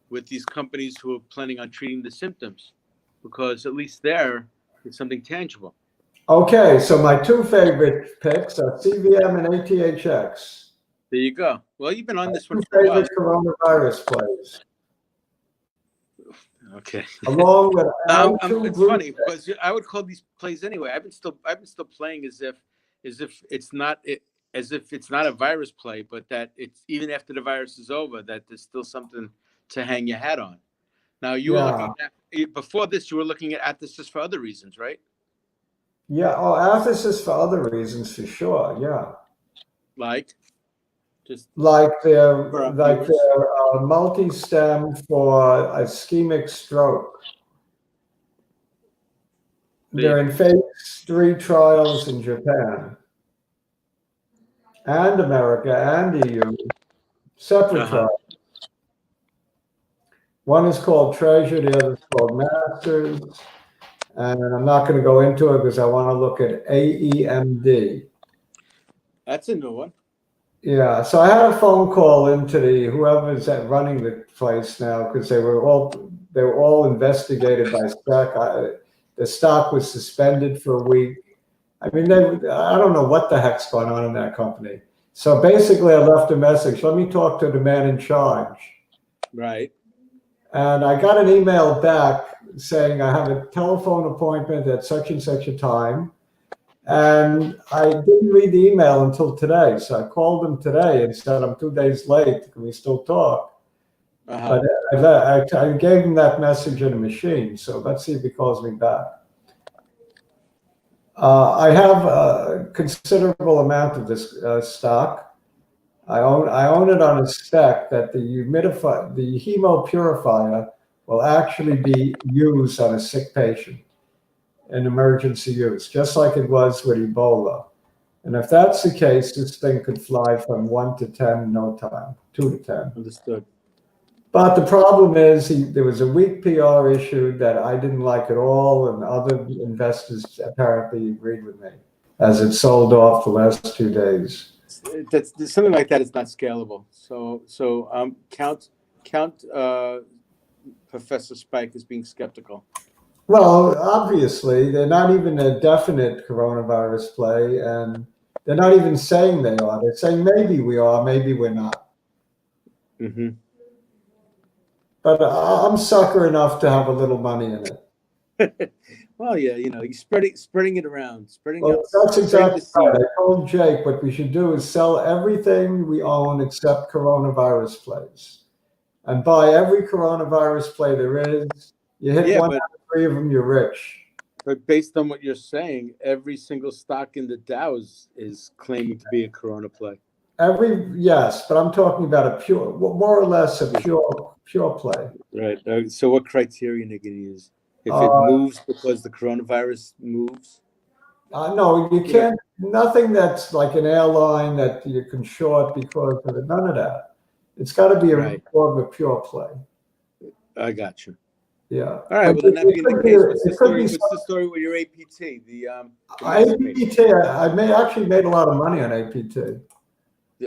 with these companies who are planning on treating the symptoms, because at least there is something tangible. Okay, so my two favorite picks are CVM and ATHX. There you go. Well, you've been on this one for a while. Coronavirus plays. Okay. Along with it's funny because I would call these plays anyway. I've been still playing as if it's not a virus play, but that it's even after the virus is over, that there's still something to hang your hat on. Now you were looking at, before this, you were looking at Athesis for other reasons, right? Yeah. Oh, Athesis for other reasons for sure. Yeah. Like their multi-stem for ischemic stroke. They're in phase 3 trials in Japan and America and EU, separate trials. One is called Treasure, the other is called Masters. And I'm not going to go into it because I want to look at AEMD. That's a new one. Yeah, so I had a phone call into whoever's running the place now, because they were all investigated by SPEC. The stock was suspended for a week. I mean, I don't know what the heck's going on in that company. So basically, I left a message. Let me talk to the man in charge. Right. And I got an email back saying I have a telephone appointment at such and such a time. And I didn't read the email until today. So I called them today and said, I'm 2 days late. Can we still talk? Uh-huh. But I gave him that message in a machine. So let's see if he calls me back. I have a considerable amount of this stock. I own it on a spec that the hemopurifier will actually be used on a sick patient in emergency use, just like it was with Ebola. And if that's the case, this thing could fly from 1 to 10 in no time, 2 to 10. Understood. But the problem is there was a weak PR issue that I didn't like at all, and other investors apparently agreed with me as it sold off the last 2 days. That's something like that is not scalable. So count Professor Spike as being skeptical. Well, obviously, they're not even a definite coronavirus play, and they're not even saying they are. They're saying maybe we are, maybe we're not. Mm-hmm. But I'm sucker enough to have a little money in it. Well, yeah, you're spreading it around, Well, that's exactly right. I told Jake what we should do is sell everything we own except coronavirus plays, and buy every coronavirus play there is. You hit one out of 3 of them, you're rich. But based on what you're saying, every single stock in the Dow is claiming to be a corona play. Yes, but I'm talking about a pure, more or less a pure play. Right. So what criterion are you going to use? If it moves because the coronavirus moves? No, you can't. Nothing that's like an airline that you can short because of it. None of that. It's got to be more of a pure play. I got you. Yeah. All right. Well, then that being the case, what's the story with your APT? APT. I actually made a lot of money on APT.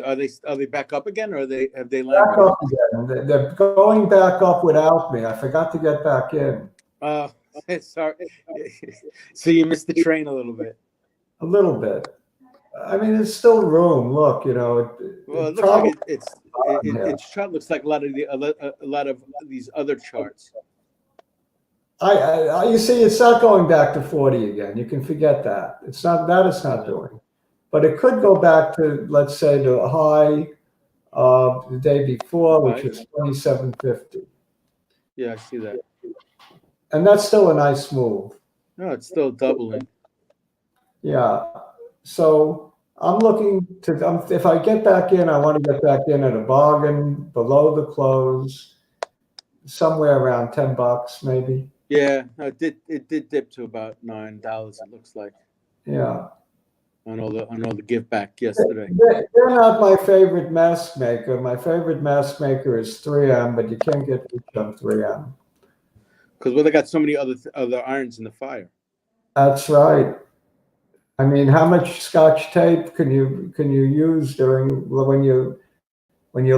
Are they back up again, or have they landed? Back up again. They're going back up without me. I forgot to get back in. Sorry. So you missed the train a little bit. A little bit. I mean, there's still room. Look, well, it looks like its chart looks like a lot of these other charts. You see, it's not going back to 40 again. You can forget that. It's not doing. But it could go back to, let's say, the high the day before, which is 2750. Yeah, I see that. And that's still a nice move. No, it's still doubling. Yeah. So I'm looking to, if I get back in, I want to get back in at a bargain below the close, somewhere around $10 maybe. Yeah, it did dip to about $9. It looks like. Yeah. On all the give back yesterday. They're not my favorite mask maker. My favorite mask maker is 3M, but you can't get rich on 3M. Because they got so many other irons in the fire. That's right. I mean, how much Scotch tape can you use when you're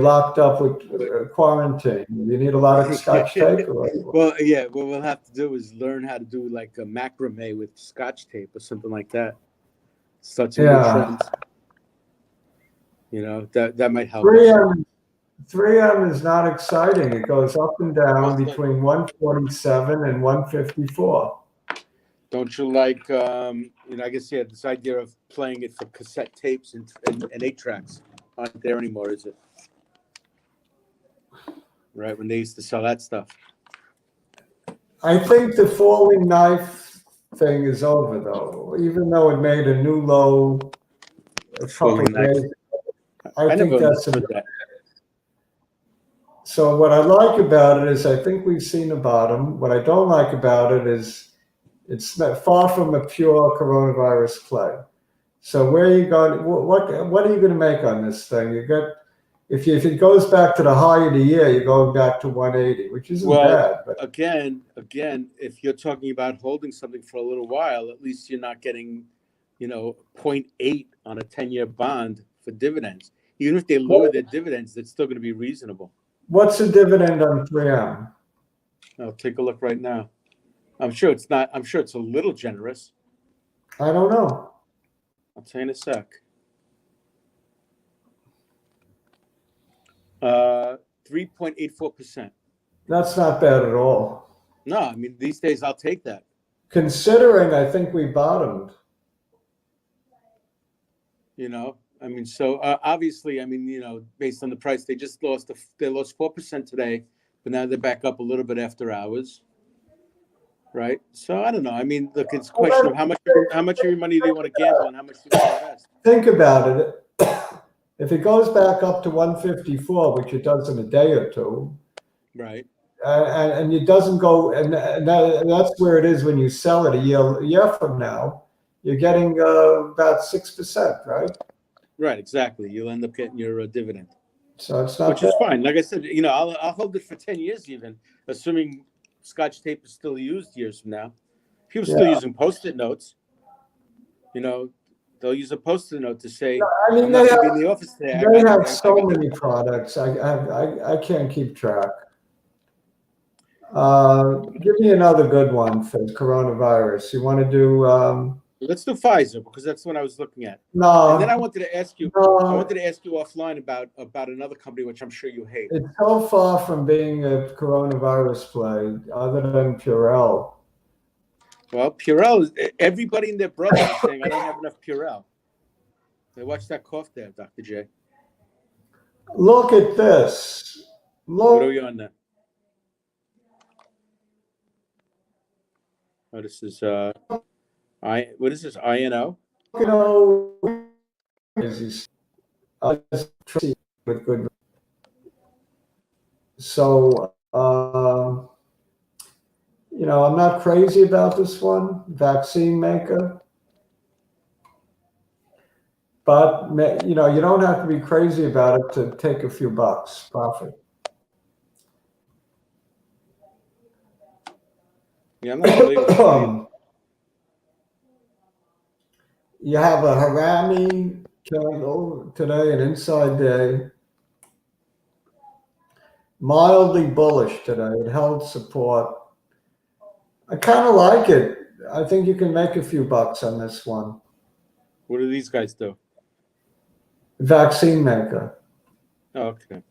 locked up with quarantine? You need a lot of Scotch tape. Well, yeah. What we'll have to do is learn how to do like a macrame with Scotch tape or something like that. Such a new trend. That might help. 3M is not exciting. It goes up and down between 147 and 154. Don't you like, I guess, this idea of playing it for cassette tapes and 8-tracks aren't there anymore, is it? Right, when they used to sell that stuff. I think the falling knife thing is over, though. Even though it made a new low a couple of days ago, I think that's that. So what I like about it is I think we've seen a bottom. What I don't like about it is it's not far from a pure coronavirus play. So where are you going? What are you going to make on this thing? You got if it goes back to the high of the year, you're going back to 180, which isn't bad. But again, if you're talking about holding something for a little while, at least you're not getting, 0.8 on a 10-year bond for dividends. Even if they lower their dividends, it's still going to be reasonable. What's the dividend on 3M? I'll take a look right now. I'm sure it's not. I'm sure it's a little generous. I don't know. I'll tell you in a sec. 3.84%. That's not bad at all. No, I mean, these days I'll take that. Considering I think we bottomed. I mean, so obviously, I mean, based on the price, they lost 4% today, but now they're back up a little bit after hours, right? So I don't know. I mean, look, it's a question of how much of your money do you want to gamble and how much do you want to invest? Think about it. If it goes back up to 154, which it does in a day or two, right, and it doesn't go, and that's where it is when you sell it a year from now, you're getting about 6%, right? Right, exactly. You'll end up getting your dividend, So it's not which is fine. Like I said, I'll hold it for 10 years even, assuming Scotch tape is still used years from now. People still using Post-it notes. They'll use a Post-it note to say, I mean, I'm not going to be in the office today. They have so many products. I can't keep track. Give me another good one for coronavirus. You want to do? Let's do Pfizer because that's what I was looking at. No. And then I wanted to ask you. No, I wanted to ask you offline about another company which I'm sure you hate. It's so far from being a coronavirus play, other than Purell. Well, Purell. Everybody and their brother is saying I don't have enough Purell. Hey, watch that cough there, Dr. J. Look at this. What are we on there? Oh, this is what is this? INO? With good. So I'm not crazy about this one, vaccine maker. But you don't have to be crazy about it to take a few bucks profit. Yeah, I'm not believing You have a Harami candle today, an inside day. Mildly bullish today. It held support. I kind of like it. I think you can make a few bucks on this one. What do these guys do? Vaccine maker. Oh, okay.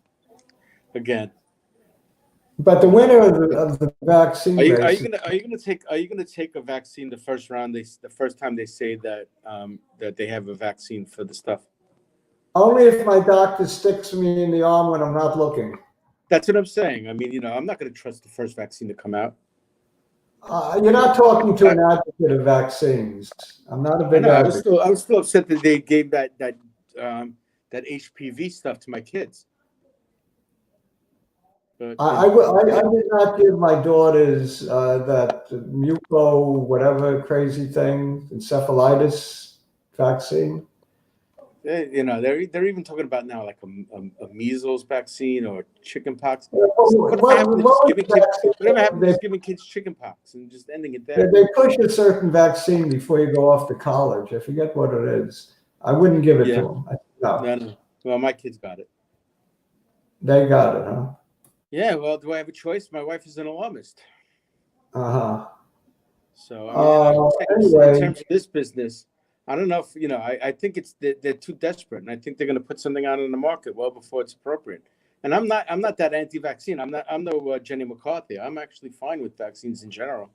Again. But the winner of the vaccine are you race. Are you gonna take a vaccine the first round? The first time they say that that they have a vaccine for the stuff. Only if my doctor sticks me in the arm when I'm not looking. That's what I'm saying. I mean, I'm not going to trust the first vaccine to come out. You're not talking to an advocate of vaccines. I'm not a big advocate. I was still upset that they gave that HPV stuff to my kids. But, I did not give my daughters that muco whatever crazy thing, encephalitis vaccine. They're even talking about now like a measles vaccine or chicken pox. Whatever happened to giving kids chicken pox and just ending it there? They push a certain vaccine before you go off to college. I forget what it is. I wouldn't give it to them. No. Well, my kids got it. They got it, huh? Yeah. Well, do I have a choice? My wife is an alarmist. So anyway, in terms of this business, I don't know if I think they're too desperate, and I think they're going to put something out in the market well before it's appropriate. And I'm not that anti-vaccine. I'm no Jenny McCarthy. I'm actually fine with vaccines in general.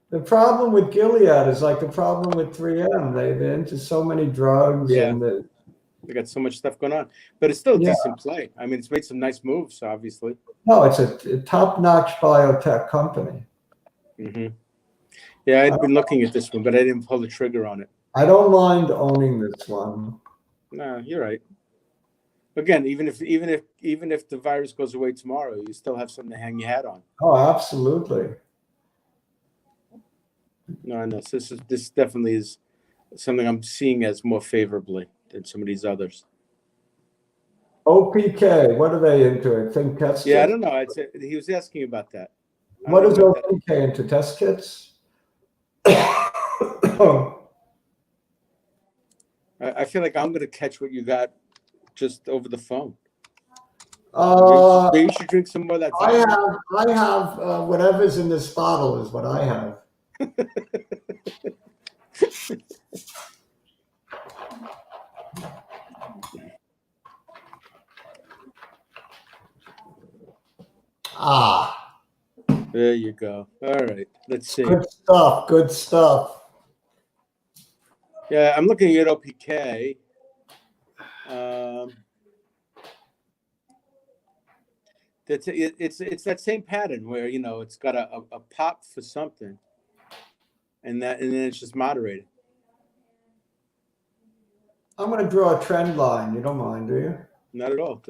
The problem with Gilead is like the problem with 3M. They're into so many drugs, and they got so much stuff going on. But it's still a decent play. I mean, it's made some nice moves, obviously. No, it's a top-notch biotech company. Mm-hmm. Yeah, I'd been looking at this one, but I didn't pull the trigger on it. I don't mind owning this one. No, you're right. Again, even if the virus goes away tomorrow, you still have something to hang your hat on. Oh, absolutely. No. This definitely is something I'm seeing as more favorably than some of these others. OPK, what are they into? I think test kits? Yeah, I don't know. He was asking about that. What is OPK into? Test kits? I feel like I'm going to catch what you got just over the phone. Maybe you should drink some more of that. I have whatever's in this bottle is what I have. Ah, There you go. All right. Let's see. good stuff. Good stuff. Yeah, I'm looking at OPK. It's that same pattern where it's got a pop for something, and then it's just moderated. I'm going to draw a trend line. You don't mind, do you? Not at all.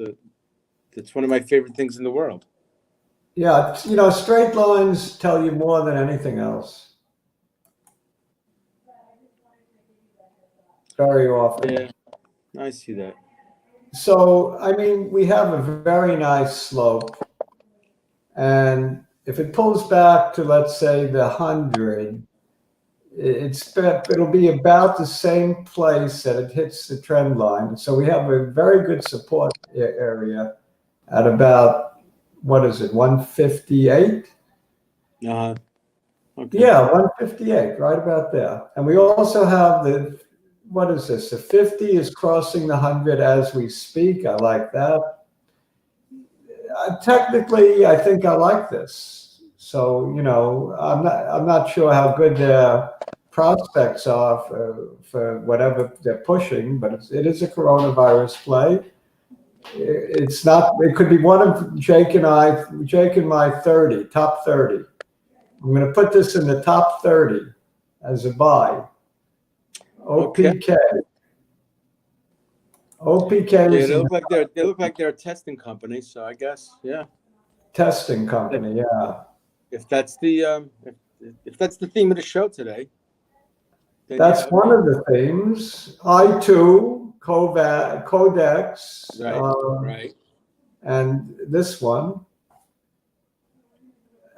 It's one of my favorite things in the world. Yeah, straight lines tell you more than anything else. Very often. Yeah, I see that. So, I mean, we have a very nice slope. And if it pulls back to, let's say, the 100, it'll be about the same place that it hits the trend line. So we have a very good support area at about, what is it, 158? Okay. Yeah, 158, right about there. And we also have what is this? The 50 is crossing the 100 as we speak. I like that. Technically, I think I like this. So, I'm not sure how good their prospects are for whatever they're pushing, but it is a coronavirus play. It's not. It could be one of Jake and my 30 top 30. I'm going to put this in the top 30 as a buy. OPK. OPK Yeah, is they look like they're a testing company. So I guess, yeah. Testing company, yeah. If that's the if that's the theme of the show today, then that's yeah, one of the themes. I2, Codex, right. And this one.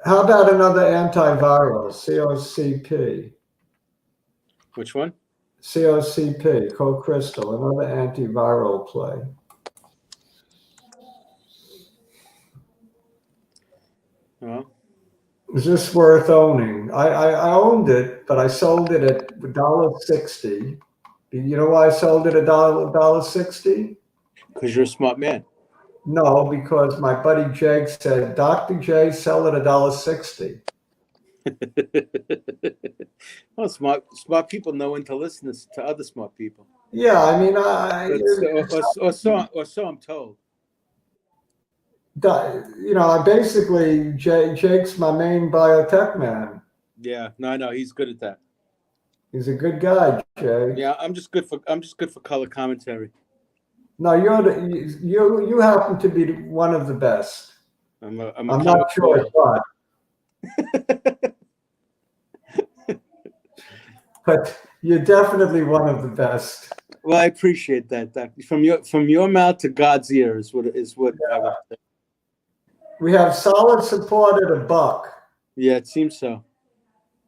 How about another antiviral, COCP? Which one? COCP, co-crystal, another antiviral play. Oh. Is this worth owning? I owned it, but I sold it at $1.60. You know why I sold it at $1.60? Because you're a smart man. No, because my buddy Jake said, Dr. J, sell it at $1.60. Well, smart people know when to listen to other smart people. Yeah, I mean, or so I'm told. Basically, Jake's my main biotech man. Yeah, no, I know he's good at that. He's a good guy, Jake. Yeah, I'm just good for color commentary. No, you happen to be one of the best. I'm not sure why. But you're definitely one of the best. Well, I appreciate that. From your mouth to God's ear is what Yeah. I would say. We have solid support at $1. Yeah, it seems so.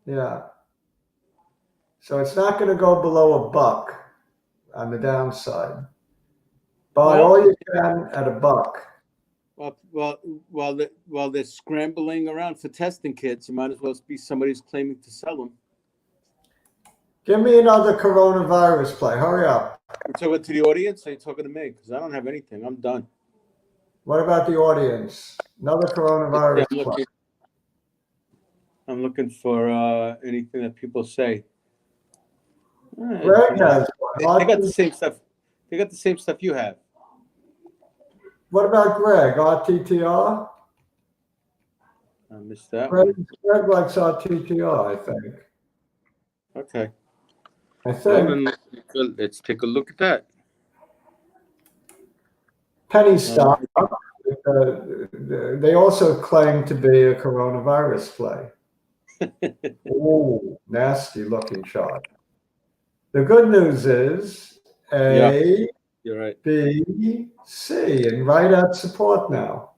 Yeah. So it's not going to go below $1 on the downside. Buy all you can at $1. Well, while they're scrambling around for testing kits, it might as well be somebody's claiming to sell them. Give me another coronavirus play. Hurry up. You're talking to the audience, or are you talking to me? Because I don't have anything. I'm done. What about the audience? Another coronavirus play. I'm looking for anything that people say. Greg has one. They got the same stuff. They got the same stuff you have. What about Greg? RTTR? I missed that. Greg likes RTTR, I think. Okay. I think. Well, let's take a look at that. Penny stock. They also claim to be a coronavirus play. Oh, nasty looking chart. The good news is A, you're right. B, C, and right at support now.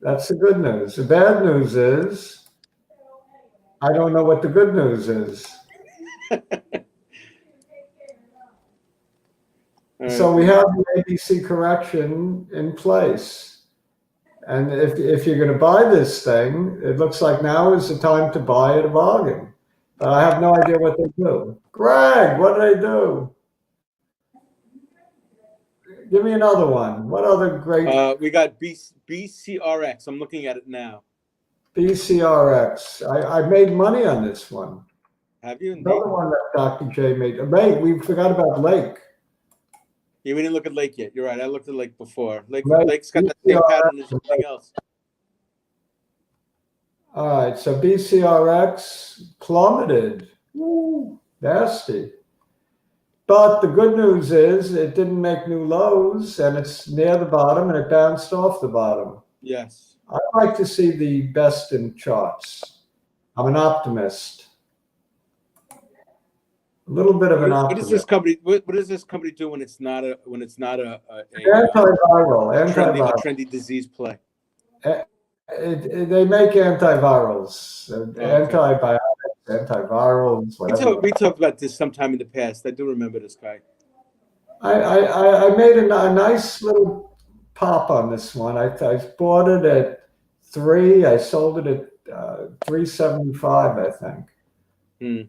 That's the good news. The bad news is I don't know what the good news is. So we have the ABC correction in place. And if you're going to buy this thing, it looks like now is the time to buy at a bargain. But I have no idea what they do. Greg, what do they do? Give me another one. What other great We got BCRX. I'm looking at it now. BCRX? I made money on this one. Have you? Indeed? Another one that Dr. J made. Lake. We forgot about Lake. Yeah, we didn't look at Lake yet. You're right. I looked at Lake before. Lake, Lake's got that same pattern as everything else. All right, so BCRX plummeted. Woo, nasty. But the good news is it didn't make new lows, and it's near the bottom, and it bounced off the bottom. Yes. I like to see the best in charts. I'm an optimist. A little bit of an optimist. What does this company? What does this company do when it's not a Antiviral. trendy disease play? They make antivirals, antibiotics, antivirals, whatever. We talked about this sometime in the past. I do remember this guy. I made a nice little pop on this one. I bought it at 3. I sold it at 375, I think.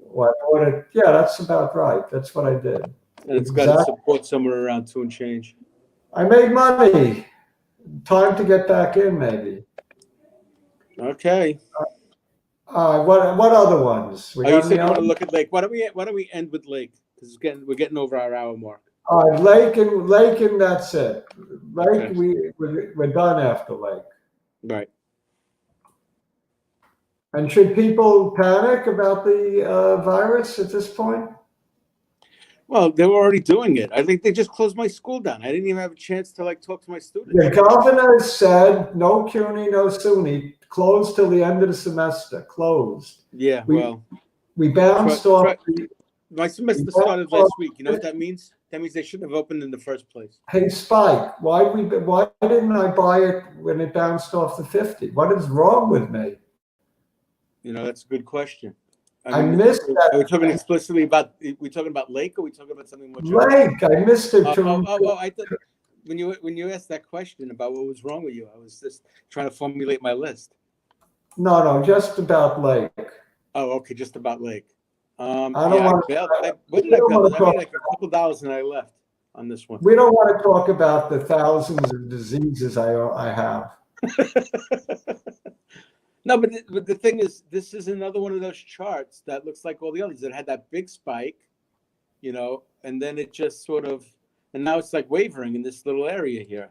Well, I bought it. Yeah, that's about right. That's what I did. And it's got support somewhere around 2 and change. I made money. Time to get back in, maybe. Okay. What other ones? You said you want to look at Lake. Why don't we end with Lake? Because we're getting over our hour mark. All right, Lake, and that's it. Lake, okay. We're done after Lake. Right. And should people panic about the virus at this point? Well, they were already doing it. I think they just closed my school down. I didn't even have a chance to talk to my students. The governor said no CUNY, no SUNY, closed till the end of the semester. Closed. Yeah, we bounced off. My semester started last week. You know what that means? That means they shouldn't have opened in the first place. Hey, Spike, why didn't I buy it when it bounced off the 50? What is wrong with me? You know, that's a good question. I missed that. Are we talking explicitly about? Are we talking about Lake, or are we talking about something more? Lake, I missed it. I thought when you asked that question about what was wrong with you, I was just trying to formulate my list. No, just about Lake. Oh, okay, just about Lake. I bailed. What did I bail? I made like a couple dollars and I left on this one. We don't want to talk about the thousands of diseases I have. No, but the thing is, this is another one of those charts that looks like all the others that had that big spike, and then it just sort of, and now it's like wavering in this little area here.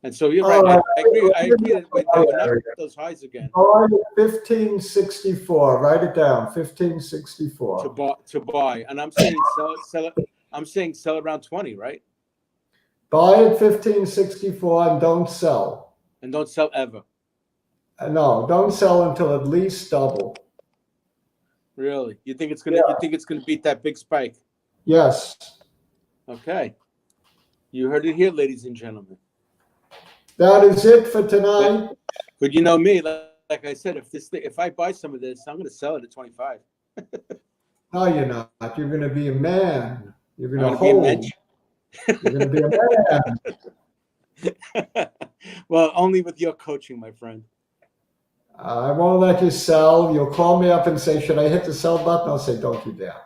And so you're right. I agree that we're not at those highs again. 1564. Write it down. 1564. To buy, and I'm saying sell it. I'm saying sell around 20, right? Buy at 1564 and don't sell. And don't sell ever. No, don't sell until at least double. Really? You think it's gonna? Yeah. You think it's gonna beat that big spike? Yes. Okay. You heard it here, ladies and gentlemen. That is it for tonight. But you know me, like I said, if I buy some of this, I'm gonna sell it at 25. No, you're not. You're gonna be a man. You're gonna hold. You're gonna be a man. Well, only with your coaching, my friend. I won't let you sell. You'll call me up and say, should I hit the sell button? I'll say, don't you dare.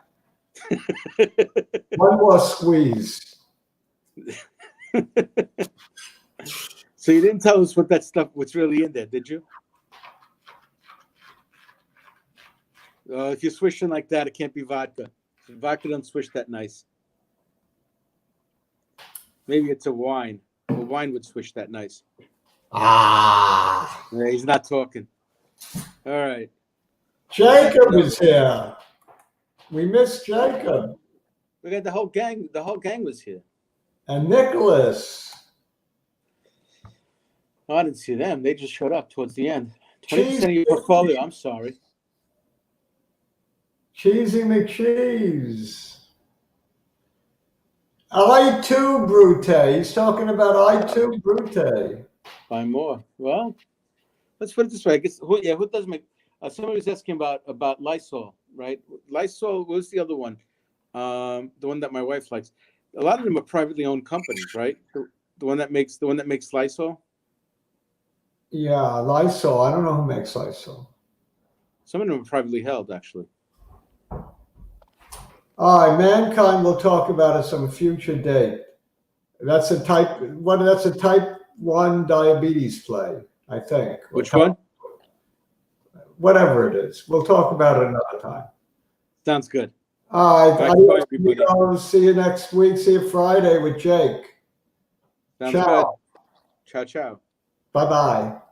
One more squeeze. So you didn't tell us what's really in there, did you? If you're swishing like that, it can't be vodka. Vodka don't swish that nice. Maybe it's a wine. A wine would swish that nice. Yeah, he's not talking. All right. Jacob is here. We missed Jacob. We got the whole gang. The whole gang was here. And Nicholas. Oh, I didn't see them. They just showed up towards the end. 20% of your portfolio. I'm sorry. Cheesy McCheese. I2 Brute. He's talking about I2 Brute. Buy more. Well, let's put it this way. I guess who does make? Somebody was asking about Lysol, right? Lysol. What was the other one? The one that my wife likes. A lot of them are privately owned companies, right? The one that makes Lysol. Yeah, Lysol. I don't know who makes Lysol. Some of them are privately held, actually. All right, Mankind will talk about it some future date. That's a type one. That's a type 1 diabetes play, I think. Which one? Whatever it is. We'll talk about it another time. Sounds good. All right. Bye, everybody. See you next week. See you Friday with Jake. Sounds Ciao. good. Ciao, ciao. Bye-bye.